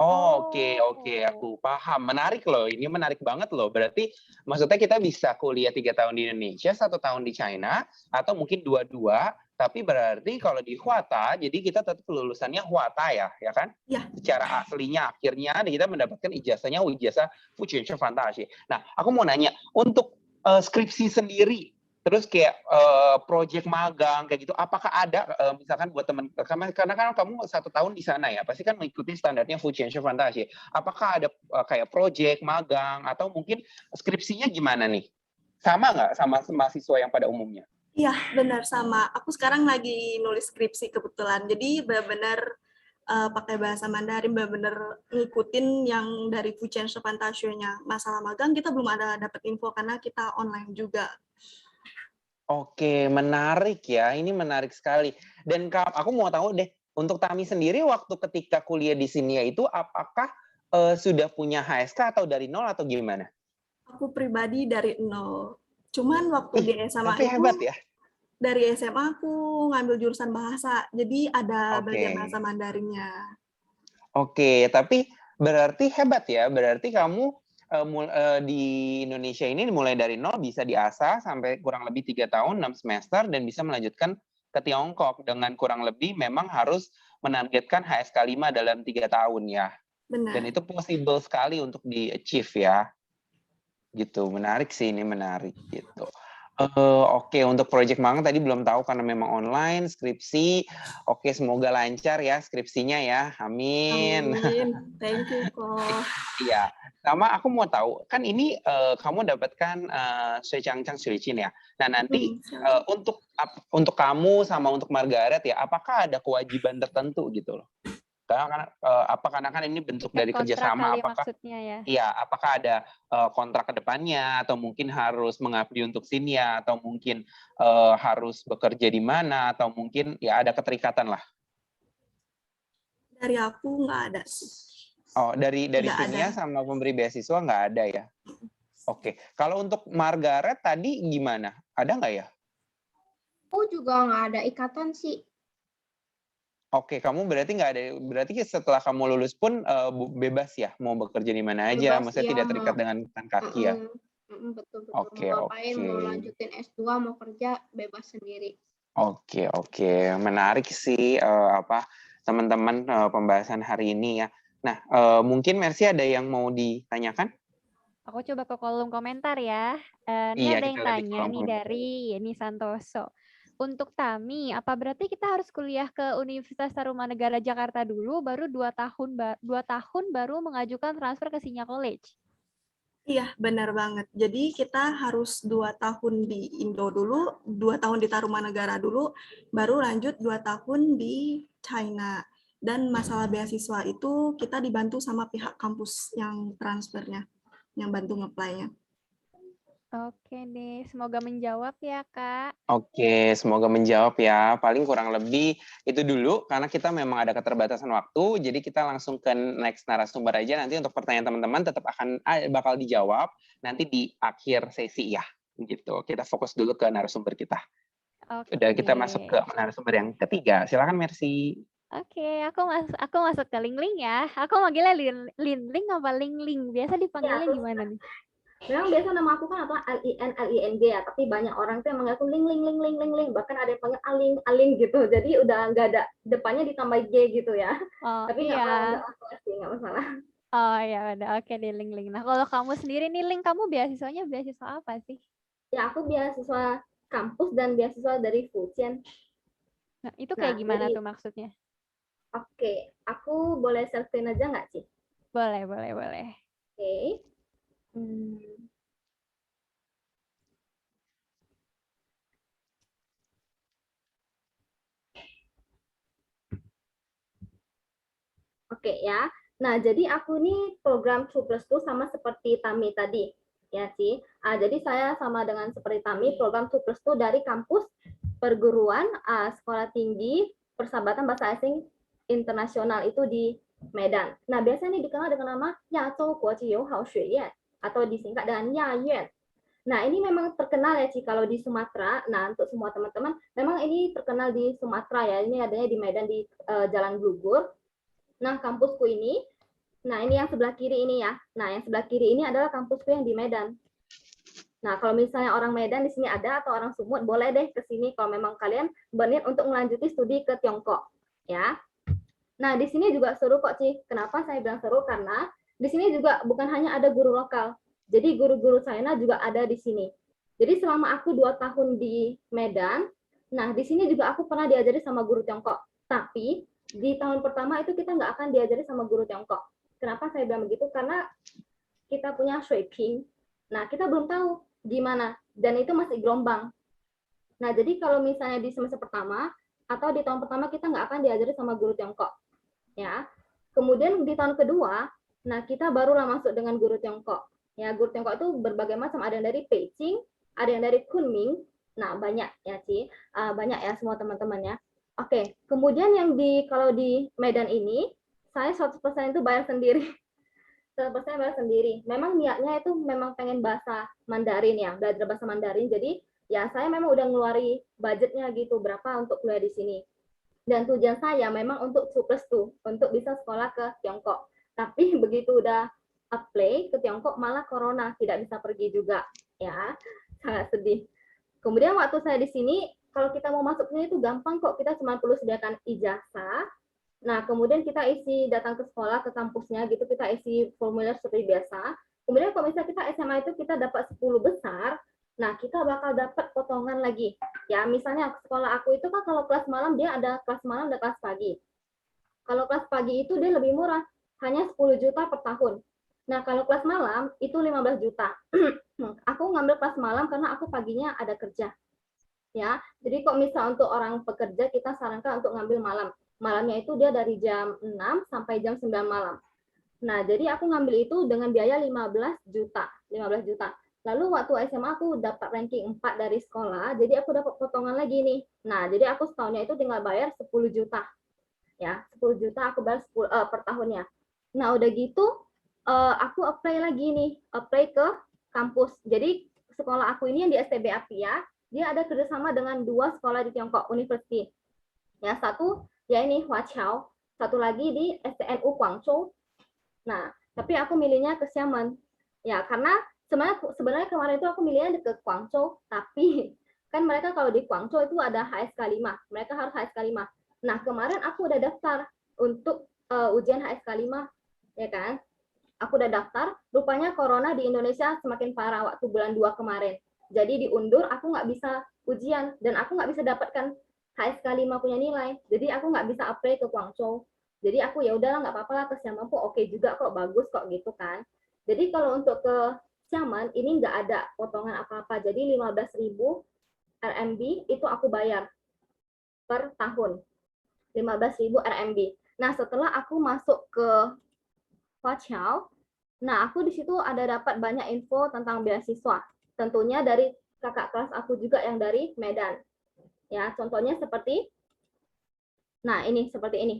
Oke, aku paham. Menarik loh, ini menarik banget loh. Berarti maksudnya kita bisa kuliah 3 tahun di Indonesia, 1 tahun di China, atau mungkin dua-dua. Tapi berarti kalau di Huata, jadi kita tetap lulusannya Huata ya kan? Ya. Secara aslinya akhirnya kita mendapatkan ijazahnya ijazah Fujian Chevantache. Nah, aku mau nanya, untuk skripsi sendiri, terus kayak project magang kayak gitu, apakah ada misalkan buat teman, karena kan kamu 1 tahun di sana ya, pasti kan mengikuti standarnya Fujian Chevantache. Apakah ada kayak project magang atau mungkin skripsinya gimana nih? Sama nggak sama mahasiswa yang pada umumnya? Iya, benar sama. Aku sekarang lagi nulis skripsi kebetulan. Jadi benar-benar pakai bahasa Mandarin, benar-benar ngikutin yang dari Fujian Chevantache-nya. Masalah magang kita belum ada dapat info karena kita online juga. Oke, menarik ya. Ini menarik sekali. Dan aku mau tahu deh, untuk Tami sendiri waktu ketika kuliah di sini itu apakah sudah punya HSK atau dari nol atau gimana? Aku pribadi dari nol. Cuman waktu di SMA tapi itu hebat ya. Dari SMA aku ngambil jurusan bahasa. Jadi ada belajar bahasa Mandarinnya. Oke, tapi berarti hebat ya. Berarti kamu di Indonesia ini mulai dari nol bisa diasah sampai kurang lebih 3 tahun, 6 semester, dan bisa melanjutkan ke Tiongkok dengan kurang lebih memang harus menargetkan HSK 5 dalam 3 tahun ya. Benar. Dan itu possible sekali untuk di-achieve ya. Gitu, menarik sih, ini menarik gitu. Oke, untuk project magang tadi belum tahu karena memang online, skripsi. Oke, semoga lancar ya skripsinya ya. Amin. Amin. Thank you, kok. Iya. Sama aku mau tahu, kan ini kamu dapatkan Suicang Suicin ya. Nah, nanti untuk kamu sama untuk Margaret ya, apakah ada kewajiban tertentu gitu loh? Karena kan ini bentuk dari kerjasama, apakah ya? Iya, apakah ada kontrak ke depannya, atau mungkin harus mengabdi untuk sini ya, atau mungkin harus bekerja di mana, atau mungkin ya ada keterikatan lah. Dari aku nggak ada sih. Oh, dari sini ya sama pemberi beasiswa nggak ada ya? Oke, kalau untuk Margaret tadi gimana? Ada nggak ya? Aku juga nggak ada ikatan sih. Oke, kamu berarti nggak ada. Berarti setelah kamu lulus pun bebas ya, mau bekerja di mana aja, maksudnya tidak terikat dengan kaki ya. Betul. Oke, mau ngapain, mau lanjutin S2, mau kerja, bebas sendiri. Oke. Menarik sih teman-teman pembahasan hari ini ya. Nah, mungkin Mercy ada yang mau ditanyakan? Aku coba ke kolom komentar ya. Ini Iya, ada kita yang lihat di tanya kolom nih komentar. dari Yeni Santoso. Untuk Tami, apa berarti kita harus kuliah ke Universitas Tarumanegara Jakarta dulu, baru 2 tahun baru mengajukan transfer ke Sinya College? Iya, benar banget. Jadi kita harus 2 tahun di Indo dulu, 2 tahun di Tarumanegara dulu, baru lanjut 2 tahun di China. Dan masalah beasiswa itu kita dibantu sama pihak kampus yang transfernya, yang bantu nge-apply-nya. Oke deh, semoga menjawab ya, Kak. Oke, semoga menjawab ya. Paling kurang lebih itu dulu, karena kita memang ada keterbatasan waktu, jadi kita langsung ke next narasumber aja. Nanti untuk pertanyaan teman-teman tetap bakal dijawab nanti di akhir sesi ya. Gitu. Kita fokus dulu ke narasumber kita. Udah, kita Oke. masuk ke narasumber yang ketiga. Silakan Mercy. Oke, aku masuk ke Ling ya. Aku manggilnya Ling apa Ling? Biasa dipanggilnya terus gimana nih? memang biasa nama aku kan apa LING ya, tapi banyak orang tuh yang manggil aku Ling. Bahkan ada yang panggil Aling gitu. Jadi udah nggak ada depannya ditambah G gitu ya. Oh Tapi nggak iya. masalah sih, nggak masalah. Oh ya udah, oke deh Ling. Nah kalau kamu sendiri nih Ling, kamu beasiswanya beasiswa apa sih? Ya aku beasiswa kampus dan beasiswa dari Fujian. Nah itu Nah, kayak gimana jadi tuh maksudnya? oke, aku boleh self-screen aja nggak sih? Boleh. Oke. Hmm, Oke ya. Nah, jadi aku ini program 2+2 sama seperti Tami tadi. Ya sih. Jadi saya sama dengan seperti Tami, program 2+2 dari kampus perguruan sekolah tinggi persahabatan bahasa asing internasional itu di Medan. Nah, biasanya ini dikenal dengan nama Yazhou Guoji Youhao Xueyuan atau disingkat dengan Yayuan. Nah, ini memang terkenal ya sih kalau di Sumatera. Nah, untuk semua teman-teman, memang ini terkenal di Sumatera ya. Ini adanya di Medan di Jalan Blugur. Nah, kampusku ini, nah ini yang sebelah kiri ini ya. Nah, yang sebelah kiri ini adalah kampusku yang di Medan. Nah, kalau misalnya orang Medan di sini ada atau orang Sumut, boleh deh ke sini kalau memang kalian berniat untuk melanjuti studi ke Tiongkok, ya. Nah, di sini juga seru kok, Ci. Kenapa saya bilang seru? Karena di sini juga bukan hanya ada guru lokal. Jadi guru-guru China juga ada di sini. Jadi selama aku 2 tahun di Medan, nah di sini juga aku pernah diajari sama guru Tiongkok. Tapi di tahun pertama itu kita nggak akan diajari sama guru Tiongkok. Kenapa saya bilang begitu? Karena kita punya shuiping. Nah, kita belum tahu gimana. Dan itu masih gelombang. Nah, jadi kalau misalnya di semester pertama atau di tahun pertama kita nggak akan diajari sama guru Tiongkok. Ya. Kemudian di tahun kedua, nah kita barulah masuk dengan guru Tiongkok. Ya, guru Tiongkok itu berbagai macam, ada yang dari Beijing, ada yang dari Kunming. Nah, banyak ya, Ci. Banyak ya semua teman-teman ya. Oke, kemudian yang kalau di Medan ini, saya 100% itu bayar sendiri. 100% bayar sendiri. Memang niatnya itu memang pengen bahasa Mandarin ya, belajar bahasa Mandarin. Jadi ya saya memang udah ngeluari budgetnya gitu, berapa untuk kuliah di sini. Dan tujuan saya memang untuk 2+2, untuk bisa sekolah ke Tiongkok. Tapi begitu udah apply ke Tiongkok, malah corona, tidak bisa pergi juga. Ya, sangat sedih. Kemudian waktu saya di sini, kalau kita mau masuk sini itu gampang kok, kita cuma perlu sediakan ijazah. Nah, kemudian kita isi datang ke sekolah, ke kampusnya gitu, kita isi formulir seperti biasa. Kemudian kalau misalnya kita SMA itu kita dapat 10 besar, nah kita bakal dapat potongan lagi. Ya, misalnya sekolah aku itu kan kalau kelas malam dia ada kelas malam, ada kelas pagi. Kalau kelas pagi itu dia lebih murah, hanya 10 juta per tahun. Nah, kalau kelas malam itu 15 juta. Aku ngambil kelas malam karena aku paginya ada kerja. Ya, jadi kok misal untuk orang pekerja kita sarankan untuk ngambil malam. Malamnya itu dia dari jam 6 sampai jam 9 malam. Nah, jadi aku ngambil itu dengan biaya 15 juta. 15 juta. Lalu waktu SMA aku dapat ranking 4 dari sekolah, jadi aku dapat potongan lagi nih. Nah, jadi aku setahunnya itu tinggal bayar 10 juta. Ya, 10 juta aku bayar per tahunnya. Nah, udah gitu aku apply lagi nih, apply ke kampus. Jadi sekolah aku ini yang di STB Apia, dia ada kerjasama dengan 2 sekolah di Tiongkok, University. Ya, satu ya ini Huaqiao, satu lagi di STNU Guangzhou. Nah, tapi aku milihnya ke Xiamen. Ya, karena sebenarnya kemarin itu aku milihnya ke Guangzhou, tapi kan mereka kalau di Guangzhou itu ada HSK 5. Mereka harus HSK 5. Nah, kemarin aku udah daftar untuk ujian HSK 5, ya kan? Aku udah daftar, rupanya corona di Indonesia semakin parah waktu bulan 2 kemarin. Jadi diundur, aku nggak bisa ujian, dan aku nggak bisa dapatkan HSK 5 punya nilai. Jadi aku nggak bisa apply ke Guangzhou. Jadi aku ya udahlah nggak apa-apa lah, ke Xiamen pun oke juga kok, bagus kok gitu kan. Jadi kalau untuk ke Xiamen ini nggak ada potongan apa-apa. Jadi 15.000 RMB itu aku bayar per tahun. 15.000 RMB. Nah, setelah aku masuk ke Huaqiao, nah aku di situ ada dapat banyak info tentang beasiswa. Tentunya dari kakak kelas aku juga yang dari Medan. Ya, contohnya seperti ini seperti ini.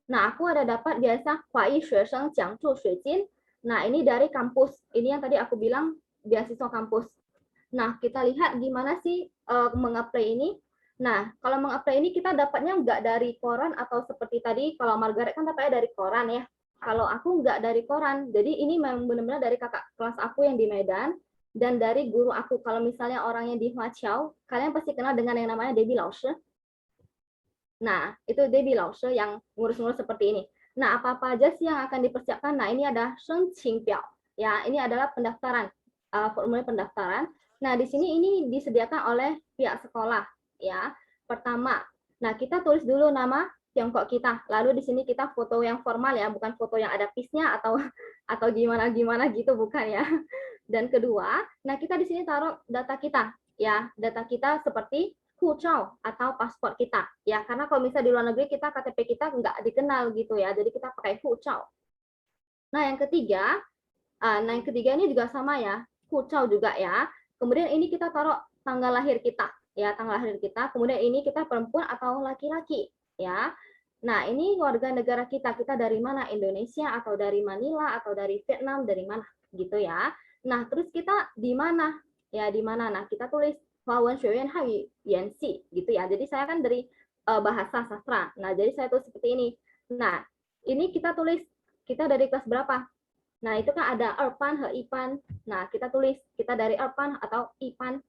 Nah, aku ada dapat biasa Huai Xuesheng Jiangzhu Xuejin. Nah, ini dari kampus. Ini yang tadi aku bilang beasiswa kampus. Nah, kita lihat gimana sih mengapply ini. Nah, kalau mengapply ini kita dapatnya nggak dari koran atau seperti tadi, kalau Margaret kan dapatnya dari koran ya. Kalau aku nggak dari koran, jadi ini memang benar-benar dari kakak kelas aku yang di Medan, dan dari guru aku. Kalau misalnya orangnya di Huaqiao, kalian pasti kenal dengan yang namanya Debbie Laoshi. Nah, itu Debbie Laoshi yang ngurus-ngurus seperti ini. Nah, apa-apa aja sih yang akan dipersiapkan? Nah, ini ada Shengqing Piao. Ya, ini adalah pendaftaran, formulir pendaftaran. Nah, di sini ini disediakan oleh pihak sekolah. Ya, pertama, nah kita tulis dulu nama Tiongkok kita. Lalu di sini kita foto yang formal ya, bukan foto yang ada pisnya atau gimana gitu, bukan ya. Dan kedua, nah kita di sini taruh data kita, ya, data kita seperti Huchao atau paspor kita, ya, karena kalau misalnya di luar negeri kita KTP kita nggak dikenal gitu ya, jadi kita pakai Huchao. Nah yang ketiga ini juga sama ya, Huchao juga ya. Kemudian ini kita taruh tanggal lahir kita, ya, tanggal lahir kita. Kemudian ini kita perempuan atau laki-laki, ya. Nah ini warga negara kita dari mana? Indonesia atau dari Manila atau dari Vietnam, dari mana gitu ya. Nah terus kita di mana? Ya di mana? Nah kita tulis Huawen Xueyuan Hanyu Yanxi gitu ya. Jadi saya kan dari bahasa sastra. Nah jadi saya tulis seperti ini. Nah ini kita tulis kita dari kelas berapa? Nah, itu kan ada Erpan, He-Ipan. Nah, kita tulis kita dari Erpan atau Ipan.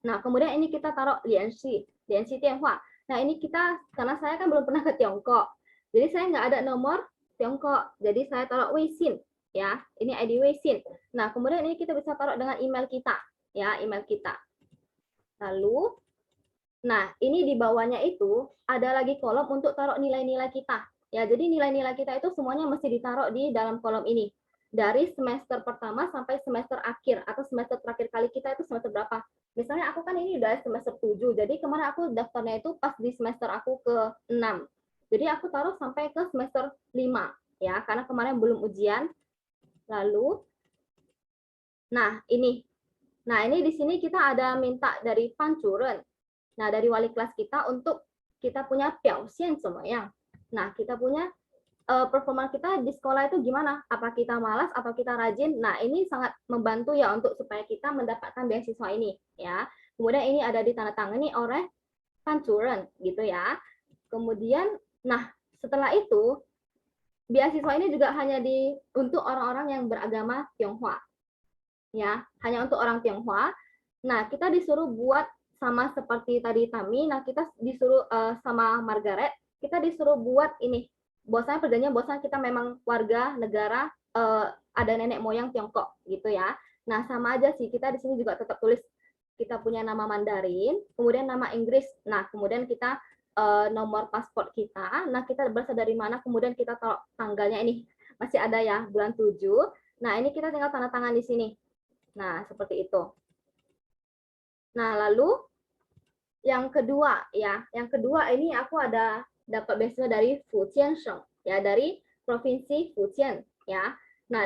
Nah, kemudian ini kita taruh Lianxi Tianhua. Nah, ini kita, karena saya kan belum pernah ke Tiongkok. Jadi, saya nggak ada nomor Tiongkok. Jadi, saya taruh Weixin. Ya, ini ID Weixin. Nah, kemudian ini kita bisa taruh dengan email kita. Ya, email kita. Lalu, nah, ini di bawahnya itu ada lagi kolom untuk taruh nilai-nilai kita. Ya, jadi nilai-nilai kita itu semuanya mesti ditaruh di dalam kolom ini. Dari semester pertama sampai semester akhir atau semester terakhir kali kita itu semester berapa. Misalnya aku kan ini udah semester 7, jadi kemarin aku daftarnya itu pas di semester aku ke-6. Jadi aku taruh sampai ke semester 5 ya, karena kemarin belum ujian. Lalu nah, ini di sini kita ada minta dari Pancuren. Nah, dari wali kelas kita untuk kita punya piaoxian semuanya. Nah, kita punya performa kita di sekolah itu gimana? Apa kita malas atau kita rajin? Nah, ini sangat membantu ya untuk supaya kita mendapatkan beasiswa ini, ya. Kemudian ini ada ditandatangani oleh Pancuren, gitu ya. Kemudian, nah setelah itu beasiswa ini juga hanya untuk orang-orang yang beragama Tionghoa, ya, hanya untuk orang Tionghoa. Nah, kita disuruh buat sama seperti tadi Tami. Nah, kita disuruh sama Margaret, kita disuruh buat ini. Bahwasanya perjanjian bahwasanya kita memang warga negara ada nenek moyang Tiongkok gitu ya. Nah, sama aja sih, kita di sini juga tetap tulis kita punya nama Mandarin, kemudian nama Inggris. Nah, kemudian kita nomor paspor kita. Nah, kita berasal dari mana, kemudian kita taruh tanggalnya ini. Masih ada ya, bulan 7. Nah, ini kita tinggal tanda tangan di sini. Nah, seperti itu. Nah, lalu yang kedua ya, yang kedua ini aku ada dapat beasiswa dari Fujian Sheng, ya, dari provinsi Fujian, ya. Nah,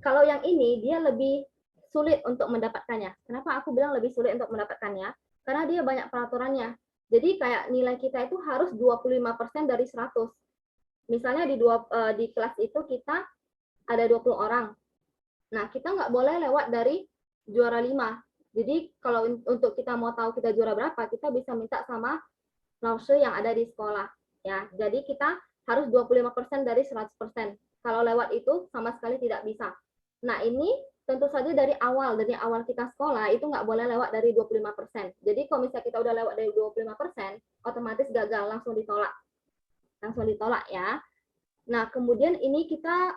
kalau yang ini dia lebih sulit untuk mendapatkannya. Kenapa aku bilang lebih sulit untuk mendapatkannya? Karena dia banyak peraturannya. Jadi kayak nilai kita itu harus 25% dari 100. Misalnya di kelas itu kita ada 20 orang. Nah, kita nggak boleh lewat dari juara 5. Jadi kalau untuk kita mau tahu kita juara berapa, kita bisa minta sama Laoshi yang ada di sekolah, ya. Jadi kita harus 25% dari 100%. Kalau lewat itu sama sekali tidak bisa. Nah, ini tentu saja dari awal kita sekolah itu nggak boleh lewat dari 25%. Jadi kalau misalnya kita udah lewat dari 25%, otomatis gagal, langsung ditolak. Langsung ditolak ya. Nah, kemudian ini kita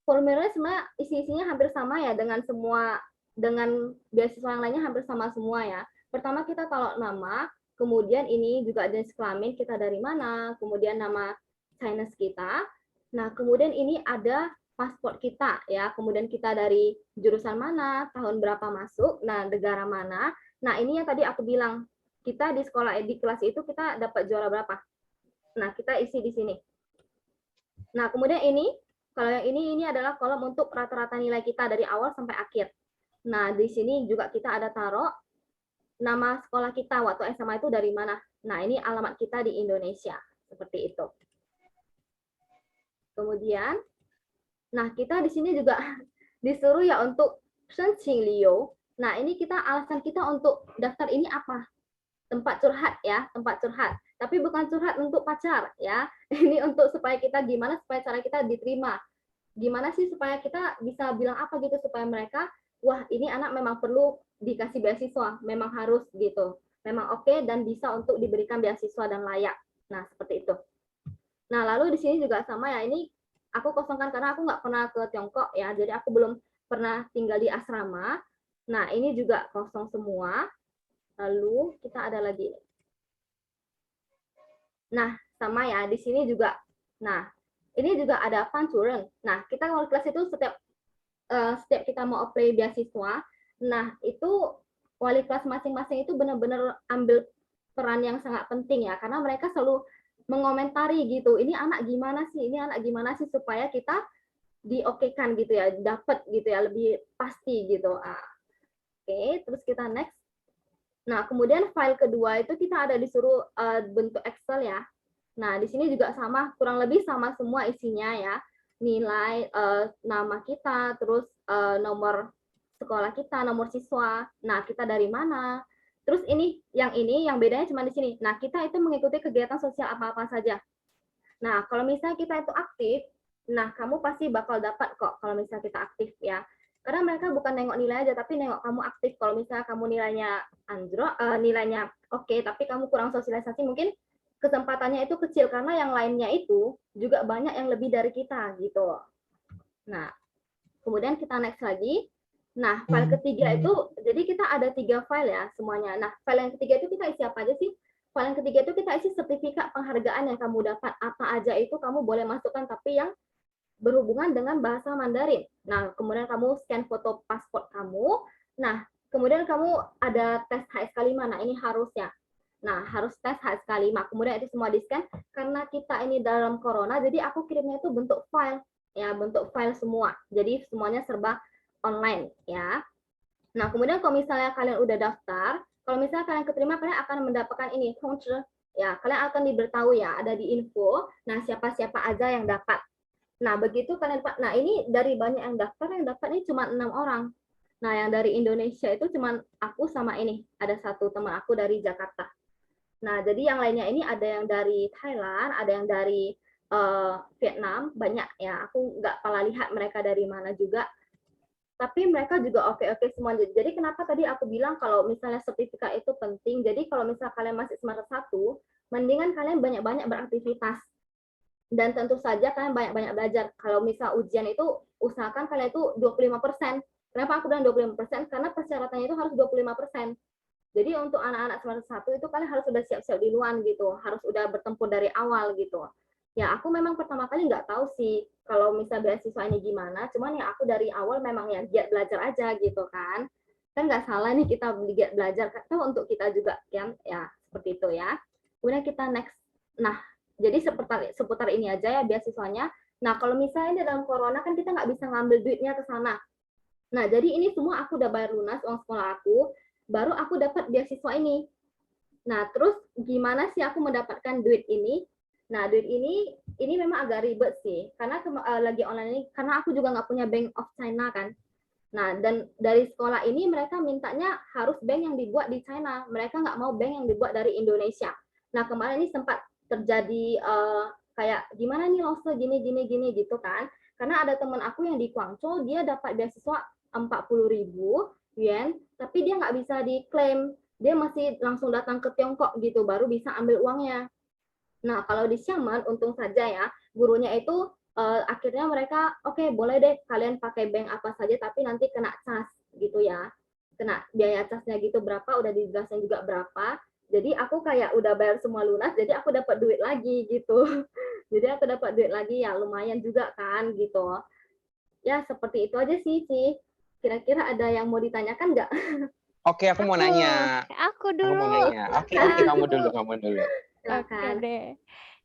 formulirnya sebenarnya isi-isinya hampir sama ya dengan beasiswa yang lainnya hampir sama semua ya. Pertama kita taruh nama, kemudian ini juga jenis kelamin kita dari mana, kemudian nama Chinese kita. Nah, kemudian ini ada paspor kita ya, kemudian kita dari jurusan mana, tahun berapa masuk, nah negara mana. Nah, ini yang tadi aku bilang, kita di sekolah di kelas itu kita dapat juara berapa. Nah, kita isi di sini. Nah, kemudian ini kalau yang ini adalah kolom untuk rata-rata nilai kita dari awal sampai akhir. Nah, di sini juga kita ada taruh nama sekolah kita waktu SMA itu dari mana. Nah, ini alamat kita di Indonesia. Seperti itu. Kemudian, nah kita di sini juga disuruh ya untuk Shenqing Liu. Nah, ini alasan kita untuk daftar ini apa? tempat curhat ya, tempat curhat. Tapi bukan curhat untuk pacar ya. Ini untuk supaya kita gimana supaya cara kita diterima. Gimana sih supaya kita bisa bilang apa gitu supaya mereka, wah ini anak memang perlu dikasih beasiswa, memang harus gitu. Memang oke dan bisa untuk diberikan beasiswa dan layak. Nah, seperti itu. Nah, lalu di sini juga sama ya, ini aku kosongkan karena aku nggak pernah ke Tiongkok ya, jadi aku belum pernah tinggal di asrama. Nah, ini juga kosong semua. Lalu kita ada lagi. Nah, sama ya, di sini juga. Nah, ini juga ada pancuren. Nah, kita kalau kelas itu setiap kita mau apply beasiswa, nah itu wali kelas masing-masing itu benar-benar ambil peran yang sangat penting ya, karena mereka selalu mengomentari gitu, ini anak gimana sih supaya kita diokekan gitu ya, dapat gitu ya, lebih pasti gitu. Oke, terus kita next. Nah, kemudian file kedua itu kita ada disuruh bentuk Excel ya. Nah, di sini juga sama, kurang lebih sama semua isinya ya. Nilai, nama kita, terus nomor sekolah kita, nomor siswa. Nah, kita dari mana? Terus ini yang bedanya cuma di sini. Nah, kita itu mengikuti kegiatan sosial apa-apa saja. Nah, kalau misalnya kita itu aktif, nah kamu pasti bakal dapat kok kalau misalnya kita aktif ya. Karena mereka bukan nengok nilai aja, tapi nengok kamu aktif. Kalau misalnya kamu nilainya nilainya oke, tapi kamu kurang sosialisasi, mungkin kesempatannya itu kecil karena yang lainnya itu juga banyak yang lebih dari kita gitu. Nah, kemudian kita next lagi. Nah, file ketiga itu, jadi kita ada 3 file ya semuanya. Nah, file yang ketiga itu kita isi apa aja sih? File yang ketiga itu kita isi sertifikat penghargaan yang kamu dapat. Apa aja itu kamu boleh masukkan, tapi yang berhubungan dengan bahasa Mandarin. Nah, kemudian kamu scan foto paspor kamu. Nah, kemudian kamu ada tes HSK 5. Nah, ini harusnya. Nah, harus tes HSK 5. Kemudian itu semua di-scan. Karena kita ini dalam corona, jadi aku kirimnya itu bentuk file. Ya, bentuk file semua. Jadi semuanya serba online ya. Nah, kemudian kalau misalnya kalian udah daftar, kalau misalnya kalian keterima, kalian akan mendapatkan ini, voucher. Ya, kalian akan diberitahu ya, ada di info. Nah, siapa-siapa aja yang dapat. Nah, begitu kalian, nah ini dari banyak yang dapat ini cuma 6 orang. Nah, yang dari Indonesia itu cuma aku sama ini, ada satu teman aku dari Jakarta. Nah, jadi yang lainnya ini ada yang dari Thailand, ada yang dari Vietnam, banyak ya. Aku nggak pernah lihat mereka dari mana juga. Tapi mereka juga oke-oke semua. Jadi kenapa tadi aku bilang kalau misalnya sertifikat itu penting, jadi kalau misalnya kalian masih semester 1, mendingan kalian banyak-banyak beraktivitas. Dan tentu saja kalian banyak-banyak belajar. Kalau misal ujian itu, usahakan kalian itu 25%. Kenapa aku bilang 25%? Karena persyaratannya itu harus 25%. Jadi untuk anak-anak semester 1 itu kalian harus sudah siap-siap di luar gitu, harus udah bertempur dari awal gitu. Ya aku memang pertama kali nggak tahu sih kalau misal beasiswa ini gimana, cuman ya aku dari awal memang ya giat belajar aja gitu kan. Kan nggak salah nih kita giat belajar, kan untuk kita juga kan ya seperti itu ya. Kemudian kita next. Nah, jadi seputar ini aja ya beasiswanya. Nah, kalau misalnya dalam corona kan kita nggak bisa ngambil duitnya ke sana. Nah, jadi ini semua aku udah bayar lunas uang sekolah aku, baru aku dapat beasiswa ini. Nah, terus gimana sih aku mendapatkan duit ini? Nah, duit ini memang agak ribet sih, karena lagi online ini, karena aku juga nggak punya Bank of China kan. Nah, dan dari sekolah ini mereka mintanya harus bank yang dibuat di China. Mereka nggak mau bank yang dibuat dari Indonesia. Nah, kemarin ini sempat terjadi kayak gimana nih loss gini gitu kan. Karena ada teman aku yang di Guangzhou, dia dapat beasiswa 40.000 yuan, tapi dia nggak bisa diklaim. Dia masih langsung datang ke Tiongkok gitu, baru bisa ambil uangnya. Nah, kalau di Xiamen, untung saja ya, gurunya itu akhirnya mereka, oke, boleh deh kalian pakai bank apa saja, tapi nanti kena cas gitu ya. Kena biaya casnya gitu berapa, udah dijelasin juga berapa. Jadi aku kayak udah bayar semua lunas, jadi aku dapat duit lagi gitu. Jadi aku dapat duit lagi ya lumayan juga kan gitu. Ya, seperti itu aja sih. Kira-kira ada yang mau ditanyakan nggak? Oke, aku mau nanya. Aku Aku dulu. mau nanya. Oke, kamu dulu. Oke deh.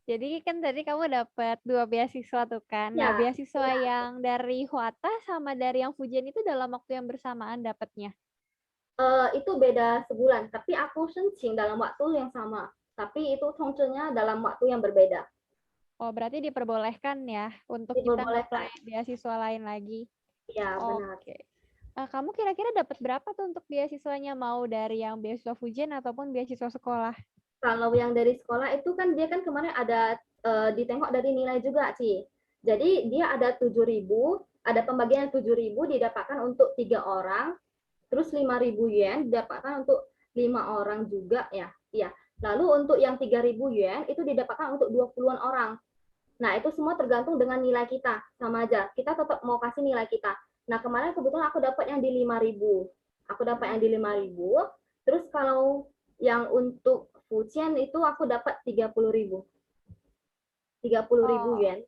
Jadi kan tadi kamu dapat 2 beasiswa tuh kan. Nah, Ya, beasiswa yang dari Huata sama dari yang Fujian itu dalam waktu yang bersamaan dapatnya? Itu beda sebulan, tapi aku searching dalam waktu yang sama. Tapi itu vouchernya dalam waktu yang berbeda. Oh, berarti diperbolehkan ya untuk kita Diperbolehkan. nge-apply beasiswa lain lagi? Iya, benar. Oke. Kamu kira-kira dapat berapa tuh untuk beasiswanya? Mau dari yang beasiswa Fujian ataupun beasiswa sekolah? Kalau yang dari sekolah itu kan dia kan kemarin ada ditengok dari nilai juga sih. Jadi dia ada 7.000, ada pembagian 7.000 didapatkan untuk 3 orang, terus 5.000 yen didapatkan untuk 5 orang juga ya. Iya. Lalu untuk yang 3.000 yen itu didapatkan untuk 20-an orang. Nah, itu semua tergantung dengan nilai kita, sama aja. Kita tetap mau kasih nilai kita. Nah, kemarin kebetulan aku dapat yang di 5.000. Aku dapat yang di 5.000. Terus kalau yang untuk Fujian itu aku dapat 30.000. 30.000 yen.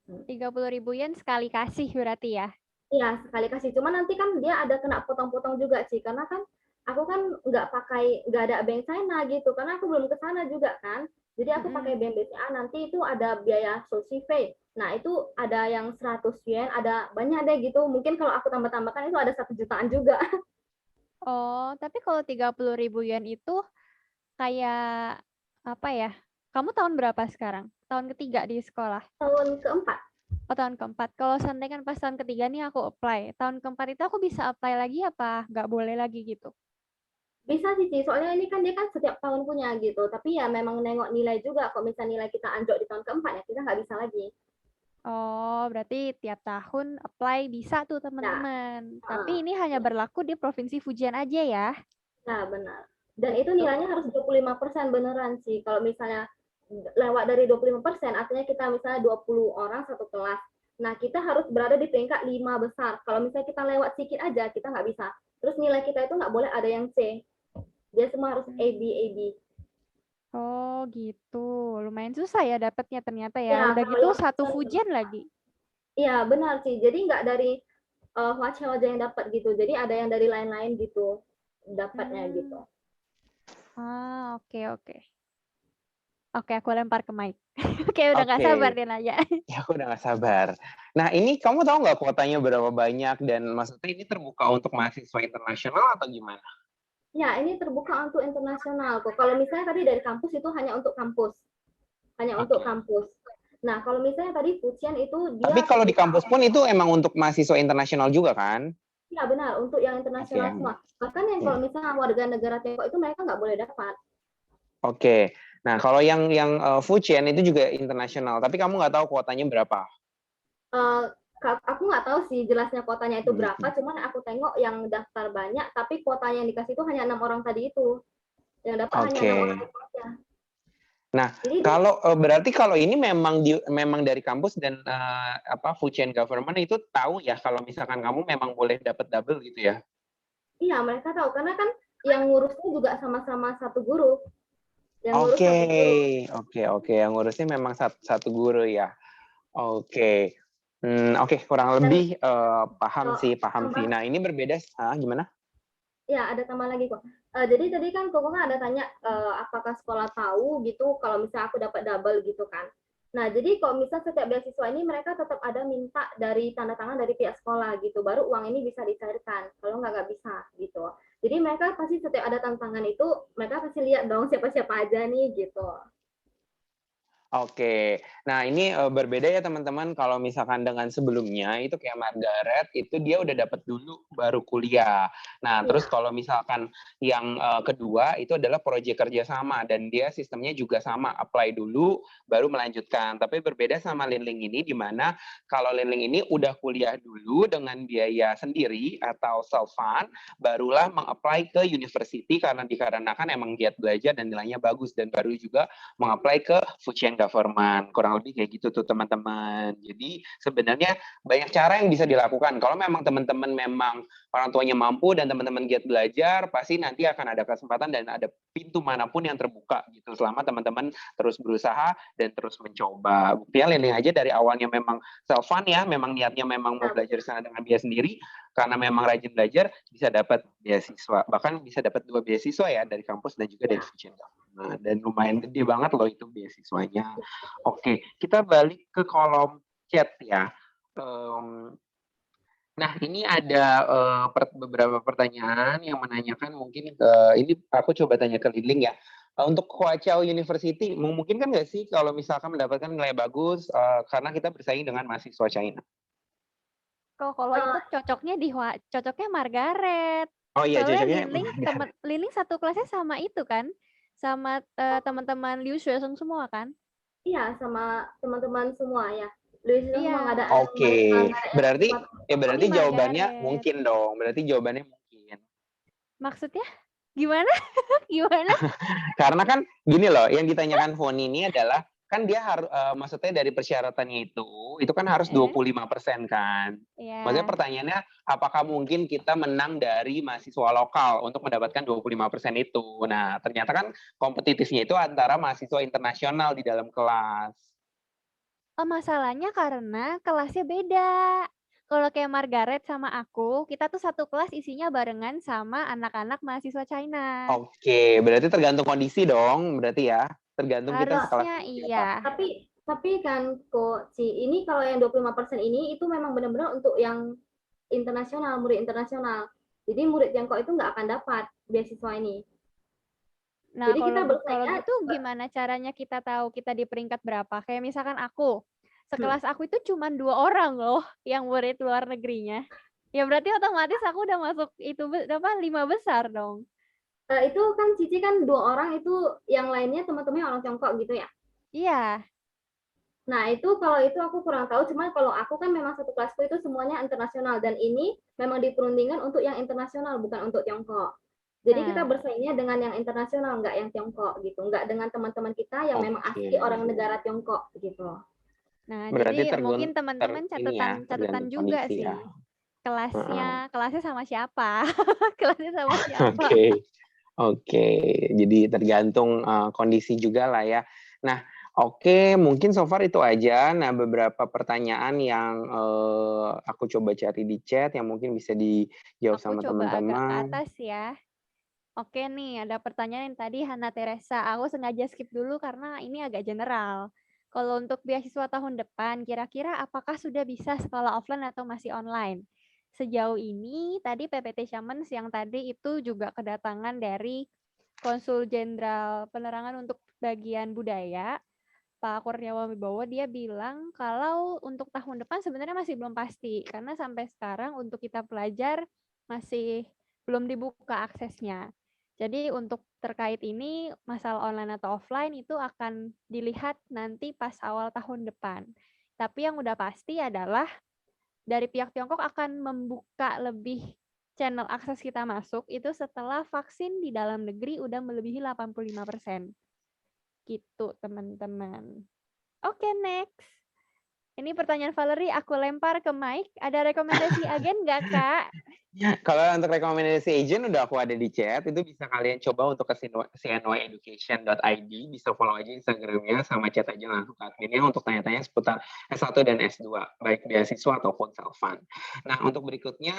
30.000 yen sekali kasih berarti ya? Iya, sekali kasih. Cuma nanti kan dia ada kena potong-potong juga sih, karena kan aku kan nggak ada bank China gitu, karena aku belum ke sana juga kan. Jadi aku pakai bank BCA, nanti itu ada biaya Sosify. Nah, itu ada yang 100 yen, ada banyak deh gitu. Mungkin kalau aku tambah-tambahkan itu ada 1 jutaan juga. Oh, tapi kalau 30.000 yen itu kayak apa ya? Kamu tahun berapa sekarang? Tahun ketiga di sekolah? Tahun keempat. Oh, tahun keempat. Kalau seandainya kan pas tahun ketiga nih aku apply. Tahun keempat itu aku bisa apply lagi apa nggak boleh lagi gitu? Bisa sih, soalnya ini kan dia kan setiap tahun punya gitu. Tapi ya memang nengok nilai juga. Kalau misalnya nilai kita anjlok di tahun keempat ya kita nggak bisa lagi. Oh, berarti tiap tahun apply bisa tuh Ya, teman-teman. Tapi ini hanya berlaku di Provinsi Fujian aja ya? nah benar. Dan itu nilainya harus 25% beneran sih. Kalau misalnya lewat dari 25%, artinya kita misalnya 20 orang satu kelas. Nah, kita harus berada di peringkat 5 besar. Kalau misalnya kita lewat sedikit aja, kita nggak bisa. Terus nilai kita itu nggak boleh ada yang C. Dia semua harus A, B, A, B. Oh, gitu. Lumayan susah ya dapatnya ternyata ya. Ya, Udah kalau gitu yang satu Fujian lagi. Iya, benar sih. Jadi nggak dari Hwacheol aja yang dapat gitu. Jadi ada yang dari lain-lain gitu dapatnya gitu. Ah, oke, oke. Oke, aku lempar ke Mike. Kayak udah nggak Oke. sabar dia nanya. Ya, aku udah gak sabar. Nah, ini kamu tahu nggak kuotanya berapa banyak dan maksudnya ini terbuka untuk mahasiswa internasional atau gimana? Ya, ini terbuka untuk internasional kok. Kalau misalnya tadi dari kampus itu hanya untuk kampus. Hanya untuk kampus. Nah, kalau misalnya tadi Fujian itu dia Tapi kalau di terbuka kampus pun itu emang untuk mahasiswa internasional juga kan? Iya, benar, untuk yang internasional semua. Bahkan yang kalau misalnya warga negara Tiongkok itu mereka nggak boleh dapat. Oke. Nah, kalau yang Fujian itu juga internasional, tapi kamu nggak tahu kuotanya berapa? Aku nggak tahu sih jelasnya kuotanya itu berapa, cuman aku tengok yang daftar banyak, tapi kuotanya yang dikasih itu hanya 6 orang tadi itu. Yang dapat hanya 6 orang itu aja. Nah, Jadi kalau berarti kalau ini memang dari kampus dan Fujian government itu tahu ya kalau misalkan kamu memang boleh dapat double gitu ya? iya, mereka tahu karena kan yang ngurusnya juga sama-sama satu guru. Yang ngurus Oke, satu guru. oke. Yang ngurusnya memang satu guru ya. Oke. Oke, kurang lebih paham sih. Nah, ini berbeda, gimana? Ya, ada tambah lagi kok. Jadi tadi kan Koko kan ada tanya apakah sekolah tahu gitu kalau misalnya aku dapat double gitu kan. Nah, jadi kalau misalnya setiap beasiswa ini mereka tetap ada minta dari tanda tangan dari pihak sekolah gitu, baru uang ini bisa dicairkan. Kalau nggak bisa gitu. Jadi mereka pasti setiap ada tantangan itu, mereka pasti lihat dong siapa-siapa aja nih gitu. Oke, nah ini berbeda ya teman-teman. Kalau misalkan dengan sebelumnya itu kayak Margaret itu dia udah dapat dulu baru kuliah. Nah terus kalau misalkan yang kedua itu adalah proyek kerjasama dan dia sistemnya juga sama, apply dulu baru melanjutkan. Tapi berbeda sama Linling ini di mana kalau Linling ini udah kuliah dulu dengan biaya sendiri atau self fund, barulah mengapply ke university karena dikarenakan emang giat belajar dan nilainya bagus dan baru juga mengapply ke Fujian government. Kurang lebih kayak gitu tuh teman-teman. Jadi sebenarnya banyak cara yang bisa dilakukan. Kalau memang teman-teman memang orang tuanya mampu dan teman-teman giat belajar, pasti nanti akan ada kesempatan dan ada pintu manapun yang terbuka gitu selama teman-teman terus berusaha dan terus mencoba. Buktinya Lili aja dari awalnya memang self fund ya, memang niatnya memang mau belajar sana dengan biaya sendiri, karena memang rajin belajar bisa dapat beasiswa. Bahkan bisa dapat 2 beasiswa ya dari kampus dan juga dari Fujian government. Dan lumayan gede banget loh itu beasiswanya. Oke, kita balik ke kolom chat ya. Nah, ini ada beberapa pertanyaan yang menanyakan mungkin ini aku coba tanya ke Liling ya. Untuk Hwacheol University, memungkinkan nggak sih kalau misalkan mendapatkan nilai bagus karena kita bersaing dengan mahasiswa China? Kalau itu cocoknya Margaret. Oh iya, Soalnya cocoknya Liling satu kelasnya sama itu kan? Sama teman-teman Liu Xuesong semua kan? Iya, sama teman-teman semua ya. Luis itu Iya. emang ada Oke, berarti Ini jawabannya Margaret. mungkin dong. Berarti jawabannya mungkin. Maksudnya gimana? Gimana? Karena kan gini loh, yang ditanyakan Foni ini adalah kan dia harus maksudnya dari persyaratannya itu kan harus 25% kan. Iya. Maksudnya pertanyaannya apakah mungkin kita menang dari mahasiswa lokal untuk mendapatkan 25% itu. Nah, ternyata kan kompetitifnya itu antara mahasiswa internasional di dalam kelas. Masalahnya karena kelasnya beda. Kalau kayak Margaret sama aku, kita tuh satu kelas isinya barengan sama anak-anak mahasiswa China. Oke, berarti tergantung kondisi dong, berarti ya. Tergantung kita sekelas Harusnya sama siapa. iya. Tapi kan kok ini kalau yang 25% ini itu memang benar-benar untuk yang internasional, murid internasional. Jadi murid Tiongkok itu nggak akan dapat beasiswa ini. Nah, Jadi kita kalau gitu gimana caranya kita tahu kita di peringkat berapa? Kayak misalkan aku, sekelas aku itu cuma 2 orang loh yang murid luar negerinya. Ya berarti otomatis aku udah masuk itu 5 besar dong. Itu kan Cici kan 2 orang itu, yang lainnya teman-temannya orang Tiongkok gitu ya? Iya. Nah itu kalau itu aku kurang tahu, cuman kalau aku kan memang satu kelasku itu semuanya internasional dan ini memang diperundingkan untuk yang internasional bukan untuk Tiongkok. Jadi kita bersaingnya dengan yang internasional, nggak yang Tiongkok gitu, nggak dengan teman-teman kita yang memang asli orang negara Tiongkok gitu. Nah, berarti jadi mungkin teman-teman catatan juga sih. Ya. Kelasnya sama siapa? Kelasnya sama siapa? Oke. Jadi tergantung kondisi juga lah ya. Nah, oke, mungkin so far itu aja. Nah, beberapa pertanyaan yang aku coba cari di chat yang mungkin bisa dijawab sama teman-teman. Aku coba agak ke atas ya. Oke nih, ada pertanyaan yang tadi Hana Teresa. Aku sengaja skip dulu karena ini agak general. Kalau untuk beasiswa tahun depan, kira-kira apakah sudah bisa sekolah offline atau masih online? Sejauh ini, tadi PPT Xiamen siang tadi itu juga kedatangan dari Konsul Jenderal Penerangan untuk Bagian Budaya, Pak Kurniawan Wibowo. Dia bilang kalau untuk tahun depan sebenarnya masih belum pasti, karena sampai sekarang untuk kita pelajar masih belum dibuka aksesnya. Jadi untuk terkait ini, masalah online atau offline itu akan dilihat nanti pas awal tahun depan. Tapi yang udah pasti adalah dari pihak Tiongkok akan membuka lebih channel akses kita masuk itu setelah vaksin di dalam negeri udah melebihi 85%. Gitu, teman-teman. Oke, next. Ini pertanyaan Valerie, aku lempar ke Mike. Ada rekomendasi agen nggak, Kak? Kalau untuk rekomendasi agent udah aku ada di chat, itu bisa kalian coba untuk ke cnyeducation.id, bisa follow aja Instagramnya, sama chat aja langsung ke adminnya untuk tanya-tanya seputar S1 dan S2, baik beasiswa ataupun self-fund. Nah, untuk berikutnya,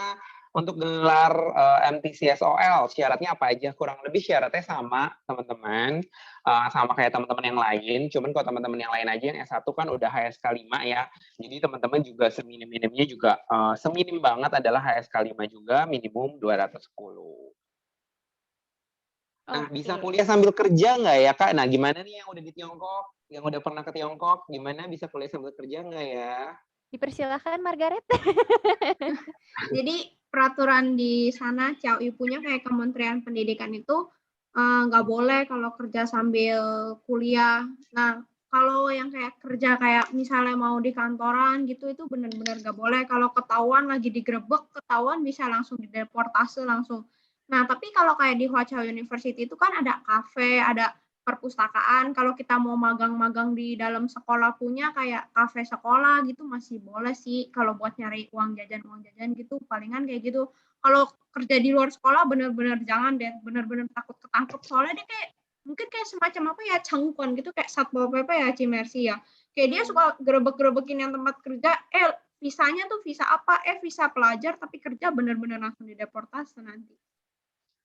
untuk gelar MTCSOL, syaratnya apa aja? Kurang lebih syaratnya sama, teman-teman. Sama kayak teman-teman yang lain, cuman kalau teman-teman yang lain aja yang S1 kan udah HSK 5 ya. Jadi teman-teman juga seminim-minimnya juga seminim banget adalah HSK 5 juga, minimum 210. Nah, bisa kuliah sambil kerja nggak ya, Kak? Nah, gimana nih yang udah di Tiongkok, yang udah pernah ke Tiongkok, gimana bisa kuliah sambil kerja nggak ya? Dipersilakan, Margaret. Jadi peraturan di sana Ciao punya kayak Kementerian Pendidikan itu nggak boleh kalau kerja sambil kuliah. Nah, kalau yang kayak kerja kayak misalnya mau di kantoran gitu itu benar-benar nggak boleh. Kalau ketahuan lagi digerebek, ketahuan bisa langsung dideportase langsung. Nah, tapi kalau kayak di Huaqiao University itu kan ada kafe, ada perpustakaan. Kalau kita mau magang-magang di dalam sekolah punya kayak kafe sekolah gitu masih boleh sih. Kalau buat nyari uang jajan gitu palingan kayak gitu. Kalau kerja di luar sekolah benar-benar jangan deh, benar-benar takut ketangkep. Soalnya dia kayak mungkin kayak semacam apa ya, cangkon gitu, kayak Satpol PP ya, Cimersi ya. Kayak dia suka gerebek-gerebekin yang tempat kerja, visanya tuh visa apa? Visa pelajar tapi kerja benar-benar langsung dideportasi nanti.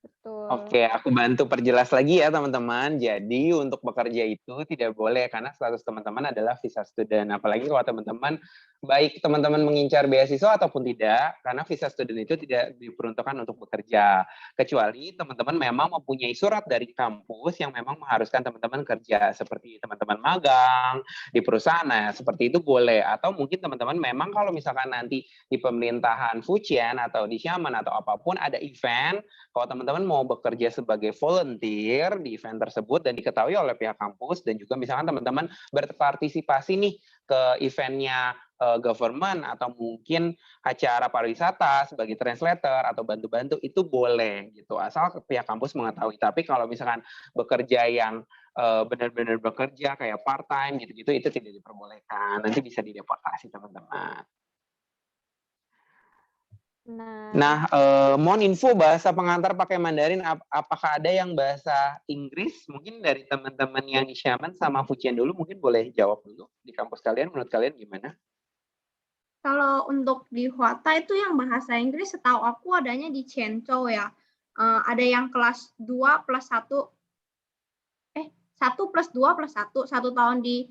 Betul. Oke, aku bantu perjelas lagi ya teman-teman. Jadi untuk bekerja itu tidak boleh karena status teman-teman adalah visa student. Apalagi kalau teman-teman baik teman-teman mengincar beasiswa ataupun tidak, karena visa student itu tidak diperuntukkan untuk bekerja. Kecuali teman-teman memang mempunyai surat dari kampus yang memang mengharuskan teman-teman kerja seperti teman-teman magang di perusahaan. Nah, seperti itu boleh. Atau mungkin teman-teman memang kalau misalkan nanti di pemerintahan Fujian atau di Xiamen atau apapun ada event, kalau teman-teman mau bekerja sebagai volunteer di event tersebut dan diketahui oleh pihak kampus dan juga misalkan teman-teman berpartisipasi nih ke eventnya government atau mungkin acara pariwisata sebagai translator atau bantu-bantu itu boleh gitu asal pihak kampus mengetahui. Tapi kalau misalkan bekerja yang benar-benar bekerja kayak part time gitu-gitu itu tidak diperbolehkan. Nanti bisa dideportasi teman-teman. Nah, mohon info bahasa pengantar pakai Mandarin, apakah ada yang bahasa Inggris? Mungkin dari teman-teman yang di Xiamen sama Fujian dulu, mungkin boleh jawab dulu. Di kampus kalian, menurut kalian gimana? Kalau untuk di Huata itu yang bahasa Inggris setahu aku adanya di Chenzhou ya. Ada yang kelas 2 plus 1, 1 plus 2 plus 1 tahun di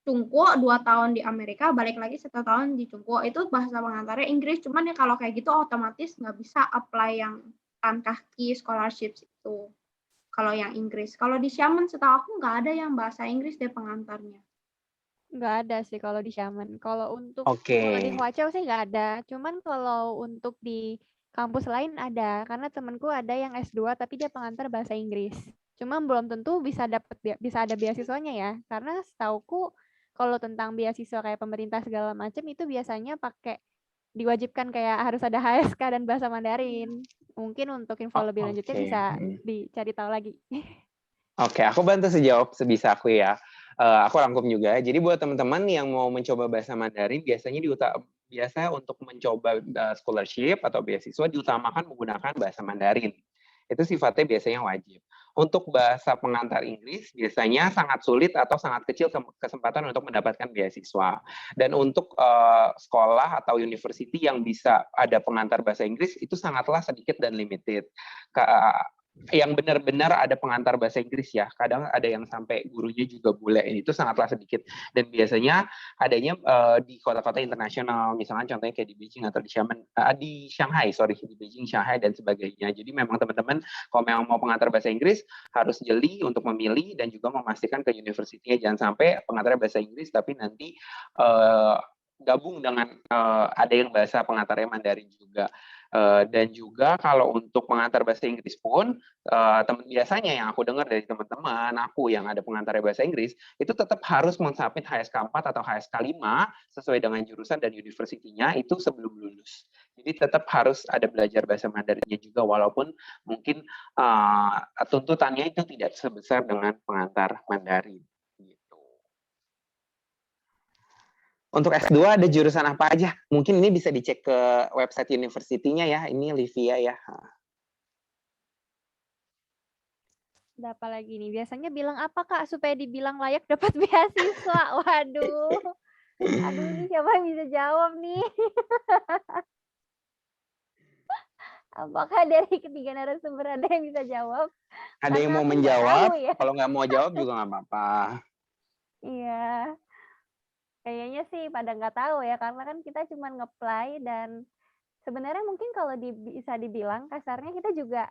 Cungkuo, 2 tahun di Amerika, balik lagi 1 tahun di Cungkuo. Itu bahasa pengantarnya Inggris, cuman ya kalau kayak gitu otomatis nggak bisa apply yang Tankahki scholarships itu. Kalau yang Inggris. Kalau di Xiamen setahu aku nggak ada yang bahasa Inggris deh pengantarnya. Nggak ada sih kalau di Xiamen. Kalau untuk Oke. kalau di Huachou sih nggak ada. Cuman kalau untuk di kampus lain ada. Karena temanku ada yang S2 tapi dia pengantar bahasa Inggris. Cuman belum tentu bisa ada beasiswanya ya. Karena setauku kalau tentang beasiswa kayak pemerintah segala macam itu biasanya diwajibkan kayak harus ada HSK dan bahasa Mandarin. Mungkin untuk info lebih lanjutnya bisa dicari tahu lagi. Oke, aku bantu sejawab sebisa aku ya. Aku rangkum juga. Jadi buat teman-teman yang mau mencoba bahasa Mandarin, biasanya untuk mencoba scholarship atau beasiswa diutamakan menggunakan bahasa Mandarin. Itu sifatnya biasanya wajib. Untuk bahasa pengantar Inggris biasanya sangat sulit atau sangat kecil kesempatan untuk mendapatkan beasiswa. Dan untuk sekolah atau university yang bisa ada pengantar bahasa Inggris itu sangatlah sedikit dan limited. Yang benar-benar ada pengantar bahasa Inggris ya. Kadang ada yang sampai gurunya juga bule. Itu sangatlah sedikit. Dan biasanya adanya di kota-kota internasional. Misalnya contohnya kayak di Beijing atau di Shanghai, di Beijing, Shanghai, dan sebagainya. Jadi memang teman-teman kalau memang mau pengantar bahasa Inggris harus jeli untuk memilih dan juga memastikan ke universitinya. Jangan sampai pengantar bahasa Inggris tapi nanti gabung dengan ada yang bahasa pengantarnya Mandarin juga. Dan juga kalau untuk pengantar bahasa Inggris pun biasanya yang aku dengar dari teman-teman aku yang ada pengantar bahasa Inggris itu tetap harus mensubmit HSK 4 atau HSK 5 sesuai dengan jurusan dan universitinya itu sebelum lulus. Jadi tetap harus ada belajar bahasa Mandarinnya juga walaupun mungkin tuntutannya itu tidak sebesar dengan pengantar Mandarin. Untuk S2 ada jurusan apa aja? Mungkin ini bisa dicek ke website university-nya ya. Ini Livia ya. Ada apa lagi nih? Biasanya bilang apa Kak supaya dibilang layak dapat beasiswa? Waduh. Aduh, ini siapa yang bisa jawab nih? Apakah dari ketiga narasumber ada yang bisa jawab? Ada yang mau menjawab? Ya. Kalau nggak mau jawab juga nggak apa-apa. Iya. Kayaknya sih pada nggak tahu ya, karena kan kita cuma nge-apply dan sebenarnya mungkin kalau bisa dibilang kasarnya kita juga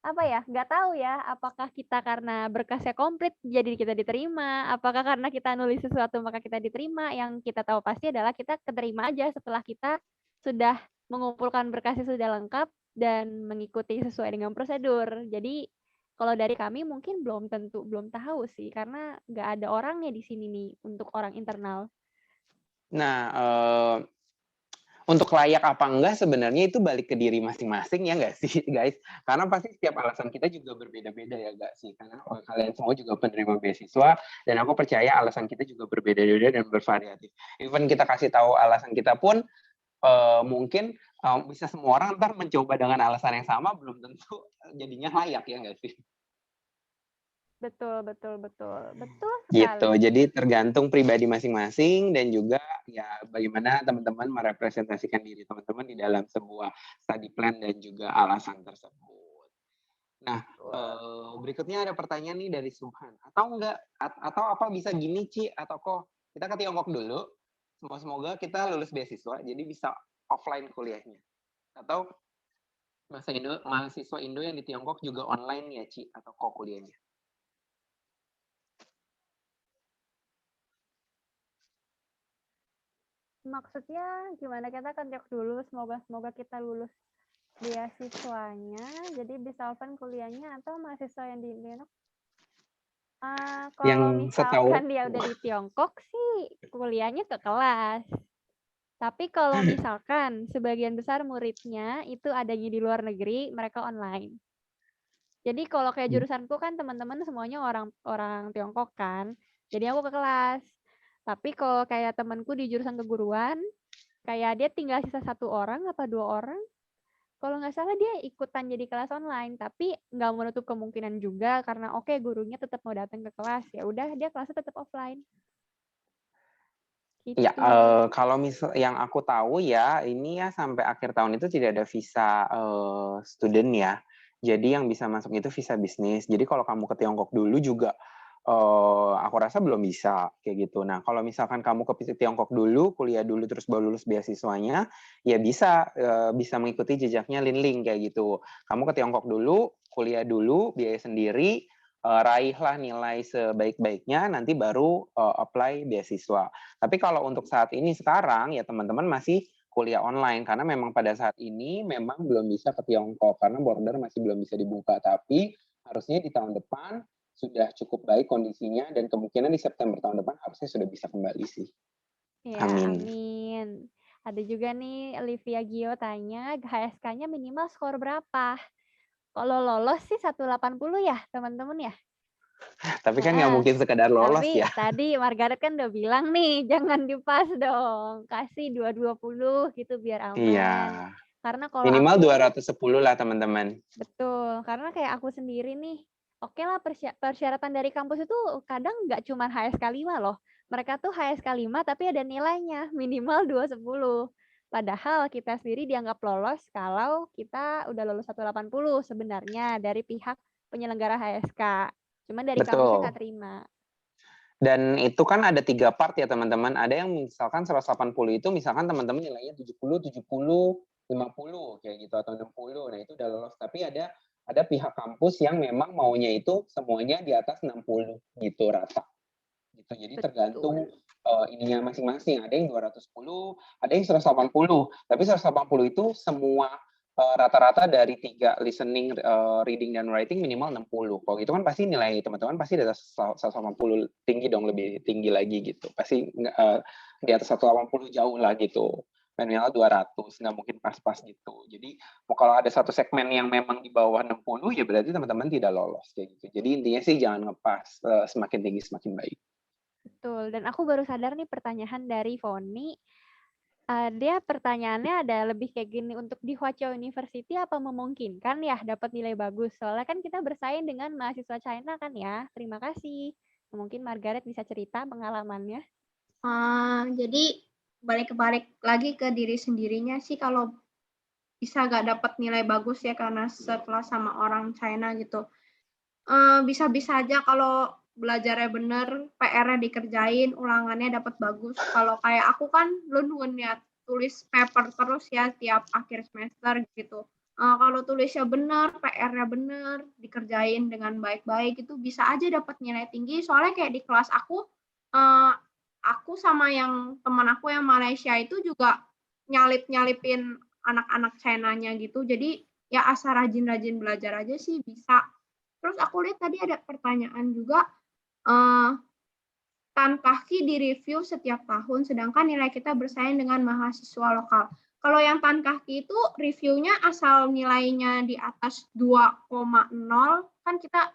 nggak tahu ya, apakah kita karena berkasnya komplit jadi kita diterima, apakah karena kita nulis sesuatu maka kita diterima. Yang kita tahu pasti adalah kita keterima aja setelah kita sudah mengumpulkan berkasnya sudah lengkap dan mengikuti sesuai dengan prosedur. Jadi kalau dari kami mungkin belum tahu sih, karena nggak ada orangnya di sini nih untuk orang internal. Nah, untuk layak apa enggak sebenarnya itu balik ke diri masing-masing ya nggak sih guys? Karena pasti setiap alasan kita juga berbeda-beda ya nggak sih? Karena kalian semua juga penerima beasiswa dan aku percaya alasan kita juga berbeda-beda dan bervariatif. Even kita kasih tahu alasan kita pun mungkin bisa semua orang ntar mencoba dengan alasan yang sama belum tentu jadinya layak ya nggak sih? Betul Gitu. Jadi tergantung pribadi masing-masing dan juga ya bagaimana teman-teman merepresentasikan diri teman-teman di dalam sebuah study plan dan juga alasan tersebut. Nah, berikutnya ada pertanyaan nih dari Subhan. Atau enggak, atau apa bisa gini, Ci? Atau kok kita ke Tiongkok dulu, semoga kita lulus beasiswa, jadi bisa offline kuliahnya. Atau mahasiswa Indo yang di Tiongkok juga online ya, Ci? Atau kok kuliahnya? Maksudnya gimana, kita kan Tiongkok dulu, semoga kita lulus beasiswanya, jadi bisa offline kuliahnya, atau mahasiswa yang di Tiongkok? Kalau misalkan dia udah di Tiongkok sih kuliahnya ke kelas. Tapi kalau misalkan sebagian besar muridnya itu adanya di luar negeri, mereka online. Jadi kalau kayak jurusanku kan teman-teman semuanya orang Tiongkok kan, jadi aku ke kelas. Tapi kalau kayak temanku di jurusan keguruan, kayak dia tinggal sisa 1 orang apa 2 orang, kalau nggak salah dia ikutan jadi kelas online, tapi nggak menutup kemungkinan juga karena oke, gurunya tetap mau datang ke kelas, ya udah dia kelasnya tetap offline. Gitu. Ya, kalau misal yang aku tahu ya, ini ya sampai akhir tahun itu tidak ada visa student ya. Jadi yang bisa masuk itu visa bisnis. Jadi kalau kamu ke Tiongkok dulu juga, aku rasa belum bisa kayak gitu. Nah, kalau misalkan kamu ke Tiongkok dulu, kuliah dulu terus baru lulus beasiswanya, ya bisa mengikuti jejaknya Linling kayak gitu. Kamu ke Tiongkok dulu, kuliah dulu, biaya sendiri, raihlah nilai sebaik-baiknya, nanti baru apply beasiswa. Tapi kalau untuk saat ini sekarang ya teman-teman masih kuliah online karena memang pada saat ini memang belum bisa ke Tiongkok karena border masih belum bisa dibuka. Tapi harusnya di tahun depan sudah cukup baik kondisinya dan kemungkinan di September tahun depan harusnya sudah bisa kembali sih. Ya, amin. Ada juga nih Olivia Gio tanya, HSK-nya minimal skor berapa? Kalau lolos sih 180 ya teman-teman ya. Tapi kan nggak mungkin sekedar lolos tapi ya. Tadi Margaret kan udah bilang nih, jangan dipas dong. Kasih 220 gitu biar aman. Iya. Karena kalau minimal 210 lah teman-teman. Betul, karena kayak aku sendiri nih, oke lah persyaratan dari kampus itu kadang nggak cuma HSK 5 loh. Mereka tuh HSK 5 tapi ada nilainya minimal 210. Padahal kita sendiri dianggap lolos kalau kita udah lulus 180 sebenarnya dari pihak penyelenggara HSK. Cuman dari kampusnya nggak terima. Dan itu kan ada 3 part ya teman-teman. Ada yang misalkan 180 itu misalkan teman-teman nilainya 70, 70, 50 kayak gitu atau 60. Nah, itu udah lolos. Tapi ada pihak kampus yang memang maunya itu semuanya di atas 60 gitu rata. Gitu. Jadi tergantung ininya masing-masing. Ada yang 210, ada yang 180. Tapi 180 itu semua rata-rata dari 3 listening, reading, dan writing minimal 60. Kalau gitu kan pasti nilai teman-teman pasti di atas 180 tinggi dong, lebih tinggi lagi gitu. Pasti di atas 180 jauh lah gitu. Minimal 200, nggak mungkin pas-pas gitu. Jadi kalau ada satu segmen yang memang di bawah 60, ya berarti teman-teman tidak lolos kayak gitu. Jadi intinya sih jangan ngepas, semakin tinggi semakin baik. Betul, dan aku baru sadar nih pertanyaan dari Foni. Dia pertanyaannya ada lebih kayak gini, untuk di Huaqiao University apa memungkinkan ya dapat nilai bagus? Soalnya kan kita bersaing dengan mahasiswa China kan ya. Terima kasih. Mungkin Margaret bisa cerita pengalamannya. Jadi balik lagi ke diri sendirinya sih, kalau bisa nggak dapat nilai bagus ya karena sekelas sama orang China gitu. Bisa-bisa aja kalau belajarnya bener, PR-nya dikerjain, ulangannya dapat bagus. Kalau kayak aku kan lun ya tulis paper terus ya tiap akhir semester gitu. Kalau tulisnya bener, PR-nya bener, dikerjain dengan baik-baik, itu bisa aja dapat nilai tinggi. Soalnya kayak di kelas aku sama yang teman aku yang Malaysia itu juga nyalipin anak-anak China-nya gitu. Jadi ya asal rajin-rajin belajar aja sih bisa. Terus aku lihat tadi ada pertanyaan juga, Tankahki direview setiap tahun, sedangkan nilai kita bersaing dengan mahasiswa lokal. Kalau yang Tankahki itu reviewnya asal nilainya di atas 2,0, kan kita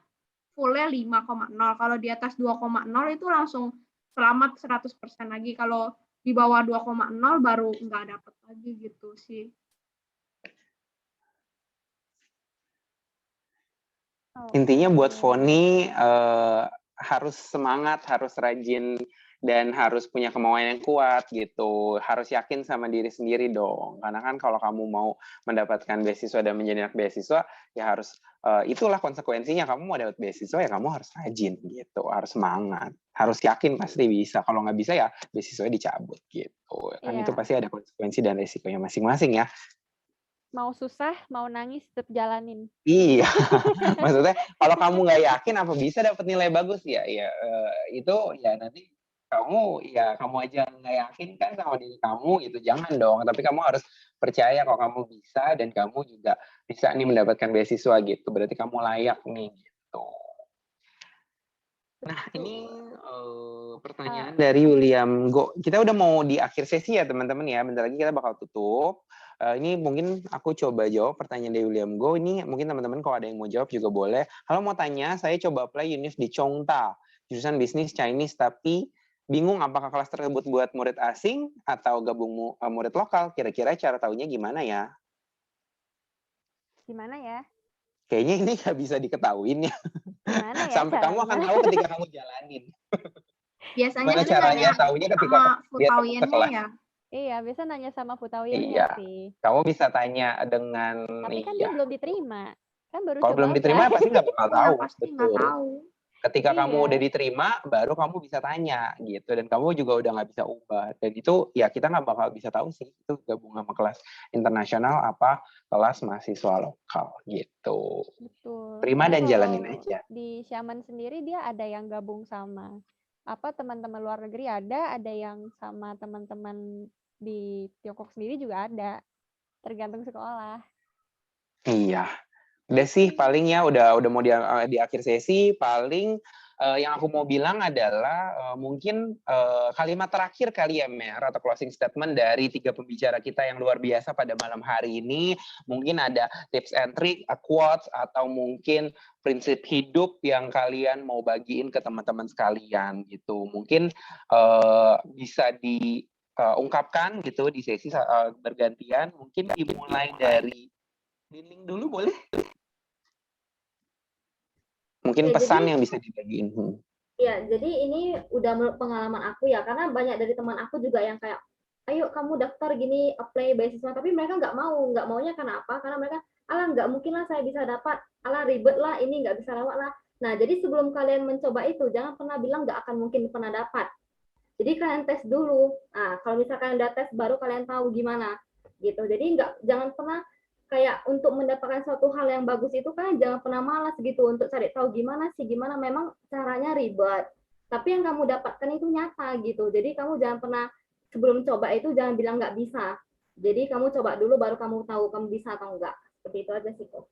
fullnya 5,0. Kalau di atas 2,0 itu langsung selamat 100% lagi. Kalau di bawah 2,0 baru nggak dapat lagi gitu sih. Intinya buat Foni harus semangat, harus rajin dan harus punya kemauan yang kuat gitu. Harus yakin sama diri sendiri dong. Karena kan kalau kamu mau mendapatkan beasiswa dan menjadi anak beasiswa, ya harus itulah konsekuensinya. Kamu mau dapat beasiswa ya kamu harus rajin gitu, harus semangat, harus yakin pasti bisa. Kalau nggak bisa ya beasiswa dicabut gitu. Kan Iya. itu pasti ada konsekuensi dan resikonya masing-masing ya. Mau susah, mau nangis, tetap jalanin. Iya, maksudnya kalau kamu nggak yakin apa bisa dapat nilai bagus ya, itu ya nanti kamu aja nggak yakin kan sama diri kamu gitu, jangan dong. Tapi kamu harus percaya kalau kamu bisa dan kamu juga bisa nih mendapatkan beasiswa gitu. Berarti kamu layak nih gitu. Nah ini pertanyaan dari William Go. Kita udah mau di akhir sesi ya teman-teman ya. Bentar lagi kita bakal tutup. Ini mungkin aku coba jawab pertanyaan dari William Go. Ini mungkin teman-teman kalau ada yang mau jawab juga boleh. Kalau mau tanya, saya coba apply univ di Chongta, jurusan bisnis Chinese, tapi bingung apakah kelas tersebut buat murid asing atau gabung murid lokal. Kira-kira cara tahunya gimana ya? Gimana ya? Kayaknya ini nggak bisa diketahuin ya. Gimana ya Sampai kamu akan tahu ketika kamu jalanin. Biasanya Gimana sih caranya nanya tahunya ketika sama dia tetap Futawiannya sekelas? ya. Iya, biasa nanya sama Futawiannya Iya. sih. Kamu bisa tanya dengan Tapi kan dia belum diterima. Kan baru Kalau coba belum diterima apply. pasti nggak bakal Iya, tahu. pasti nggak Betul. tahu. Ketika kamu Iya. udah diterima, baru kamu bisa tanya gitu. Dan kamu juga udah nggak bisa ubah. Dan itu ya kita nggak bakal bisa tahu sih itu gabung sama kelas internasional apa kelas mahasiswa lokal gitu. Betul. Terima Soalnya dan kalau jalanin aja. di Xiamen sendiri dia ada yang gabung sama teman-teman luar negeri ada yang sama teman-teman di Tiongkok sendiri juga ada. Tergantung sekolah. Iya. Udah sih paling ya udah mau di akhir sesi. Paling yang aku mau bilang adalah mungkin kalimat terakhir kali ya Mer, atau closing statement dari 3 pembicara kita yang luar biasa pada malam hari ini. Mungkin ada tips and trick, quotes, atau mungkin prinsip hidup yang kalian mau bagiin ke teman-teman sekalian gitu. Mungkin bisa diungkapkan gitu di sesi bergantian. Mungkin dimulai dari Liling dulu boleh? Mungkin Ya, pesan jadi- yang bisa dibagiin. Ya, jadi ini udah menurut pengalaman aku ya, karena banyak dari teman aku juga yang kayak, ayo kamu daftar gini, apply beasiswa, tapi mereka nggak maunya karena apa? Karena mereka, alah nggak mungkin lah saya bisa dapat, alah ribet lah, ini nggak bisa lewat lah. Nah, jadi sebelum kalian mencoba itu, jangan pernah bilang nggak akan mungkin pernah dapat. Jadi kalian tes dulu. Nah, kalau misalkan udah tes, baru kalian tahu gimana. Gitu. Jadi jangan pernah kayak untuk mendapatkan suatu hal yang bagus itu kan jangan pernah malas gitu untuk cari tahu gimana memang caranya ribet tapi yang kamu dapatkan itu nyata gitu. Jadi kamu jangan pernah sebelum coba itu jangan bilang nggak bisa. Jadi kamu coba dulu baru kamu tahu kamu bisa atau enggak. Seperti itu aja sih kok.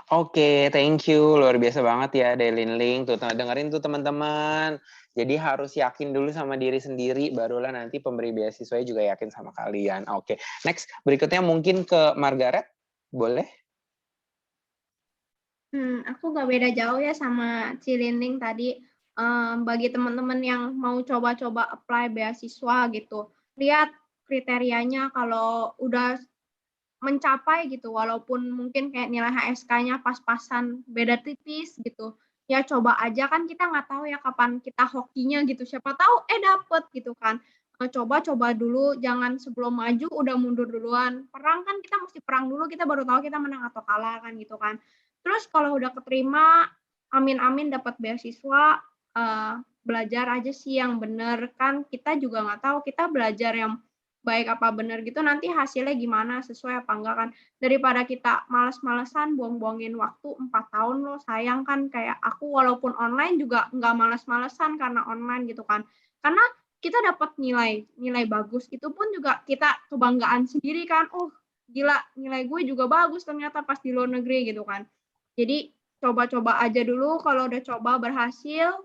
Oke, thank you. Luar biasa banget ya Delin Ling. Tuh dengerin tuh teman-teman. Jadi harus yakin dulu sama diri sendiri, barulah nanti pemberi beasiswa juga yakin sama kalian. Oke, next. Berikutnya mungkin ke Margaret. Boleh? Aku gak beda jauh ya sama Cilinding tadi. Bagi teman-teman yang mau coba-coba apply beasiswa gitu, lihat kriterianya kalau udah mencapai gitu, walaupun mungkin kayak nilai HSK-nya pas-pasan, beda tipis gitu. Ya coba aja, kan kita nggak tahu ya kapan kita hokinya gitu. Siapa tahu dapet gitu kan. Coba dulu, jangan sebelum maju udah mundur duluan. Perang kan kita mesti perang dulu, kita baru tahu kita menang atau kalah kan gitu kan. Terus kalau udah keterima, amin-amin dapat beasiswa, belajar aja sih yang bener kan. Kita juga nggak tahu kita belajar yang baik apa benar gitu nanti hasilnya gimana, sesuai apa enggak kan. Daripada kita malas-malesan buang-buangin waktu 4 tahun loh, sayang kan. Kayak aku walaupun online juga nggak malas-malesan karena online gitu kan. Karena kita dapat nilai bagus, itu pun juga kita kebanggaan sendiri kan. Oh gila, nilai gue juga bagus ternyata pas di luar negeri gitu kan. Jadi coba-coba aja dulu, kalau udah coba berhasil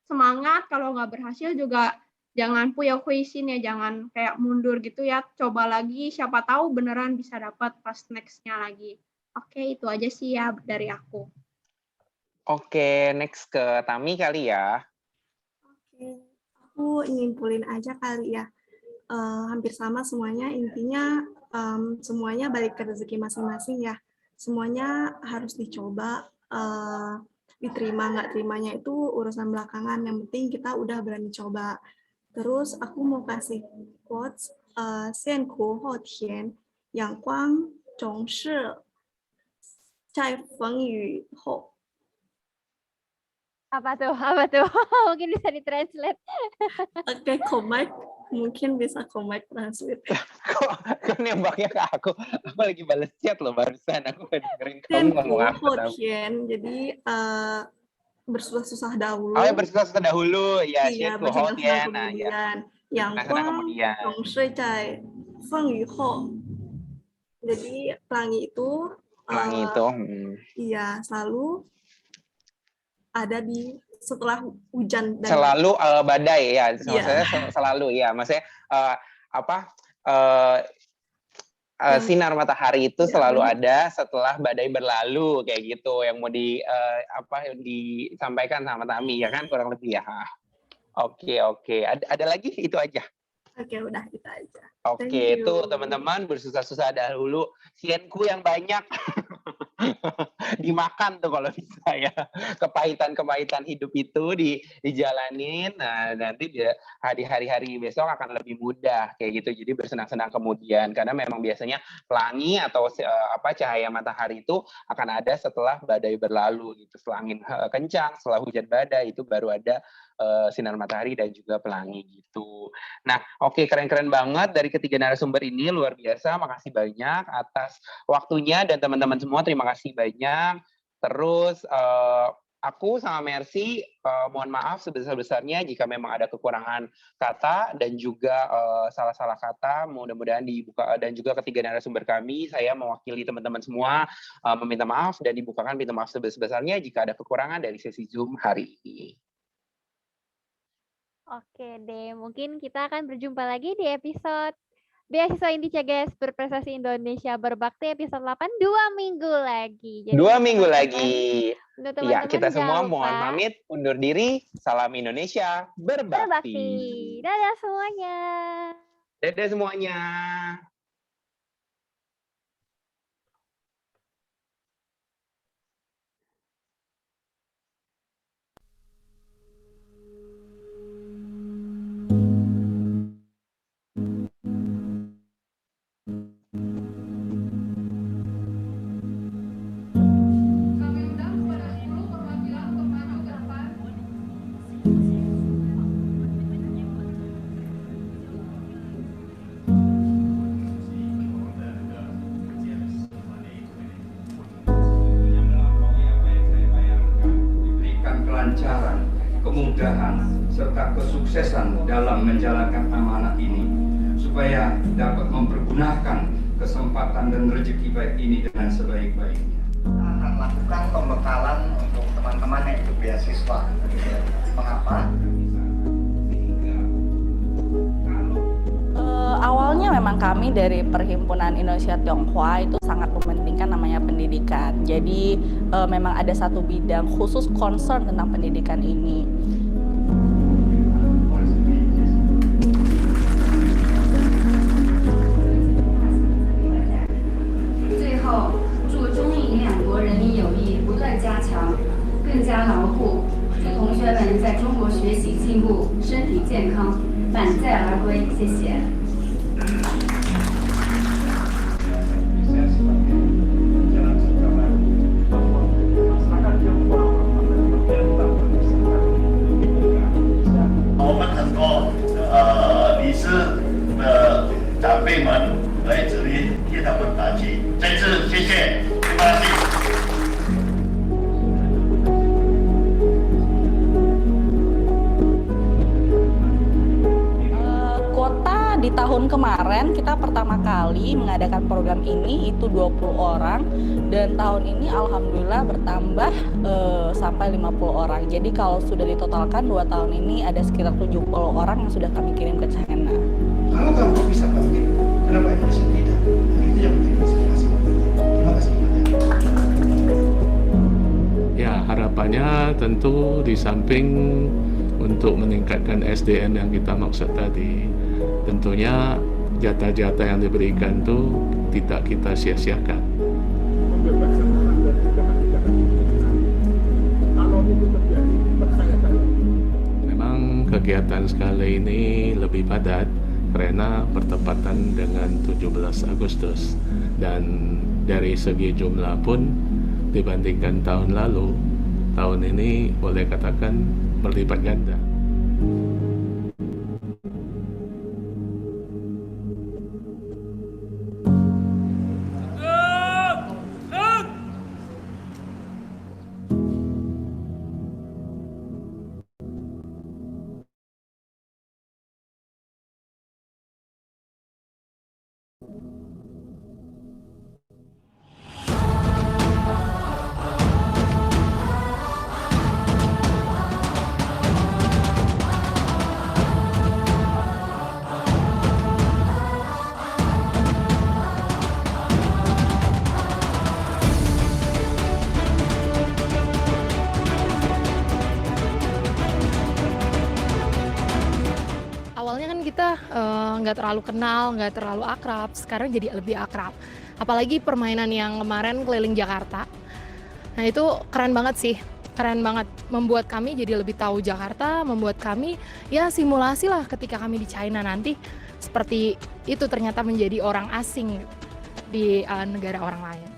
semangat, kalau nggak berhasil juga jangan puisin ya, jangan kayak mundur gitu ya, coba lagi, siapa tahu beneran bisa dapat pas next-nya lagi. Oke, itu aja sih ya dari aku. Oke, next ke Tami kali ya. Oke, aku nyimpulin aja kali ya. Hampir sama semuanya, intinya semuanya balik ke rezeki masing-masing ya. Semuanya harus dicoba, diterima nggak terimanya itu urusan belakangan, yang penting kita udah berani coba. Terus aku mau kasih quotes, 现苦后甜，阳光总是在风雨后。 Apa tuh? Apa tuh? Mungkin bisa ditranslate. Oke, Komek, mungkin bisa Komek translate. Kok nembaknya ke aku? Aku lagi balas chat loh barusan. Aku nggak dengerin kamu Tenku ngomong apa. Hotien, jadi bersusah-susah dahulu. Oh ya, bersusah-susah dahulu. Ya, Iya, Shenku bersusah-susah Hotian. Nah, ya. kemudian. Yang Bersusah kemudian. Jadi pelangi itu Pelangi itu. iya, selalu ada di setelah hujan dan Selalu badai ya. Iya. Maksudnya selalu ya. Maksudnya sinar matahari itu selalu ada setelah badai berlalu kayak gitu. Yang mau disampaikan sama Tami ya kan, kurang lebih ya. Oke. Ada lagi? Itu aja. Oke, udah kita aja. Oke, itu teman-teman bersusah-susah dahulu. Sienku yang banyak dimakan tuh kalau bisa ya. Kepahitan-kepahitan hidup itu dijalanin. Nah, nanti di hari-hari besok akan lebih mudah kayak gitu. Jadi bersenang-senang kemudian, karena memang biasanya pelangi atau cahaya matahari itu akan ada setelah badai berlalu gitu. Setelah angin kencang, setelah hujan badai itu baru ada sinar matahari dan juga pelangi gitu. Nah, oke, keren-keren banget dari ketiga narasumber ini, luar biasa. Makasih banyak atas waktunya dan teman-teman semua, terima kasih banyak. Terus aku sama Mercy mohon maaf sebesar-besarnya jika memang ada kekurangan kata dan juga salah-salah kata. Mudah-mudahan dibuka, dan juga ketiga narasumber kami, saya mewakili teman-teman semua meminta maaf dan dibukakan pintu maaf sebesar-besarnya jika ada kekurangan dari sesi Zoom hari ini. Oke deh, mungkin kita akan berjumpa lagi di episode Beasiswa Inti CGS Berprestasi Indonesia Berbakti episode 8 2 minggu lagi. Jadi 2 minggu lagi. Ya, kita semua mohon pamit, undur diri. Salam Indonesia berbakti. Dadah semuanya. Dadah semuanya. Kelancaran, kemudahan, serta kesuksesan dalam menjalankan amanat ini, supaya dapat mempergunakan kesempatan dan rezeki baik ini dengan sebaik-baiknya. Kita akan melakukan pembekalan untuk teman-teman yang ikut beasiswa. Mengapa? Awalnya memang kami dari Perhimpunan Indonesia Tionghoa itu sangat mementingkan namanya pendidikan. Jadi memang ada satu bidang khusus concern tentang pendidikan ini. 最后，祝中印两国人民友谊不断加强，更加牢固。祝同学们在中国学习进步，身体健康，满载而归。谢谢。 我们很多理事的长辈们来这里替他们打气，再次谢谢，terima kasih。 Di tahun kemarin kita pertama kali mengadakan program ini itu 20 orang dan tahun ini alhamdulillah bertambah sampai 50 orang. Jadi kalau sudah ditotalkan 2 tahun ini ada sekitar 70 orang yang sudah kami kirim ke China. Kalau kamu bisa bangkit, kenapa Indonesia tidak? Itu yang menjadi inspirasi. Terima kasih banyak. Ya, harapannya tentu di samping untuk meningkatkan SDM yang kita maksud tadi, tentunya jatah-jatah yang diberikan itu tidak kita sia-siakan. Membebaskan orang dari kebijakan. Kalau kegiatan sekali ini lebih padat karena bertepatan dengan 17 Agustus. Dan dari segi jumlah pun dibandingkan tahun lalu, tahun ini boleh katakan berlipat ganda. Awalnya kan kita nggak terlalu kenal, nggak terlalu akrab, sekarang jadi lebih akrab. Apalagi permainan yang kemarin keliling Jakarta. Nah itu keren banget sih, keren banget. Membuat kami jadi lebih tahu Jakarta, membuat kami ya simulasi lah ketika kami di China nanti. Seperti itu ternyata menjadi orang asing di negara orang lain.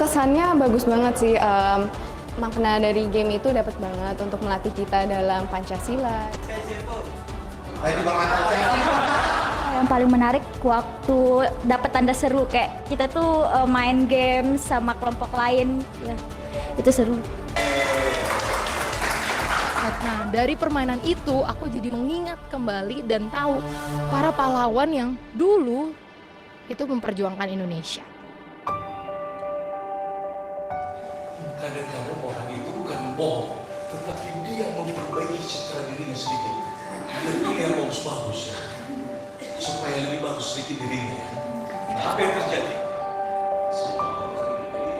Kesannya bagus banget sih, makna dari game itu dapat banget untuk melatih kita dalam Pancasila. Yang paling menarik waktu dapat tanda seru, kayak kita tuh main game sama kelompok lain, ya itu seru. Nah dari permainan itu aku jadi mengingat kembali dan tahu para pahlawan yang dulu itu memperjuangkan Indonesia. Kadang-kadang orang itu bukan bohong, tetapi dia memperbaiki citra dirinya sedikit. Dan dia bagus-bagus ya, supaya lebih bagus sedikit dirinya. Nah, apa yang terjadi? Semua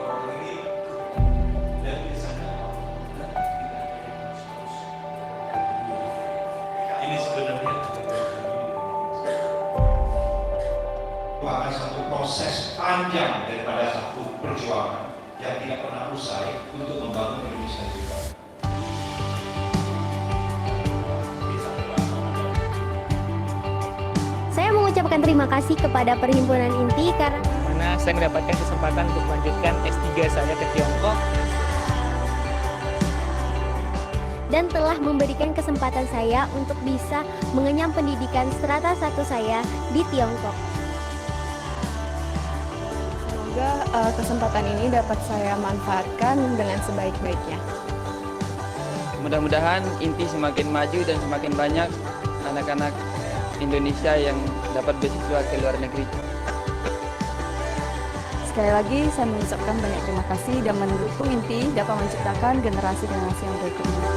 orang ini dan di sana ini sebenarnya akan satu proses panjang daripada satu perjuangan yang tidak pernah usai untuk membangun Indonesia juga. Saya mengucapkan terima kasih kepada Perhimpunan Inti karena saya mendapatkan kesempatan untuk melanjutkan S3 saya ke Tiongkok dan telah memberikan kesempatan saya untuk bisa mengenyam pendidikan strata 1 saya di Tiongkok. Semoga kesempatan ini dapat saya manfaatkan dengan sebaik-baiknya. Mudah-mudahan Inti semakin maju dan semakin banyak anak-anak Indonesia yang dapat beasiswa ke luar negeri. Sekali lagi saya mengucapkan banyak terima kasih dan mendukung Inti dapat menciptakan generasi-generasi yang berikutnya.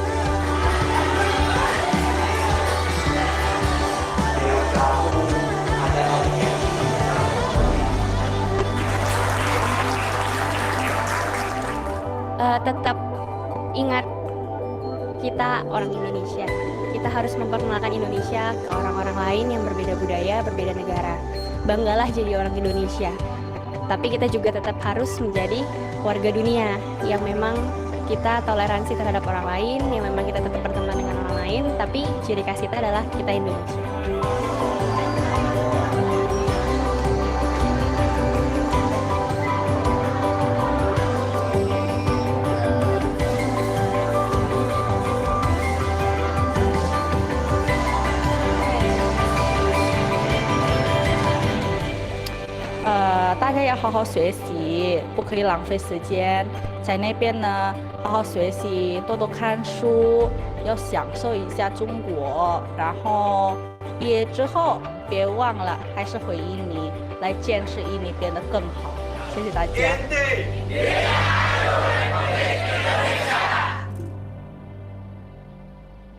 Tetap ingat kita orang Indonesia. Kita harus memperkenalkan Indonesia ke orang-orang lain yang berbeda budaya, berbeda negara. Banggalah jadi orang Indonesia. Tapi kita juga tetap harus menjadi warga dunia yang memang kita toleransi terhadap orang lain, yang memang kita tetap berteman dengan orang lain, tapi ciri khas kita adalah kita Indonesia.大家要好好学习，不可以浪费时间。在那边呢，好好学习，多多看书，要享受一下中国。然后毕业之后，别忘了还是回印尼，来见识印尼变得更好。谢谢大家。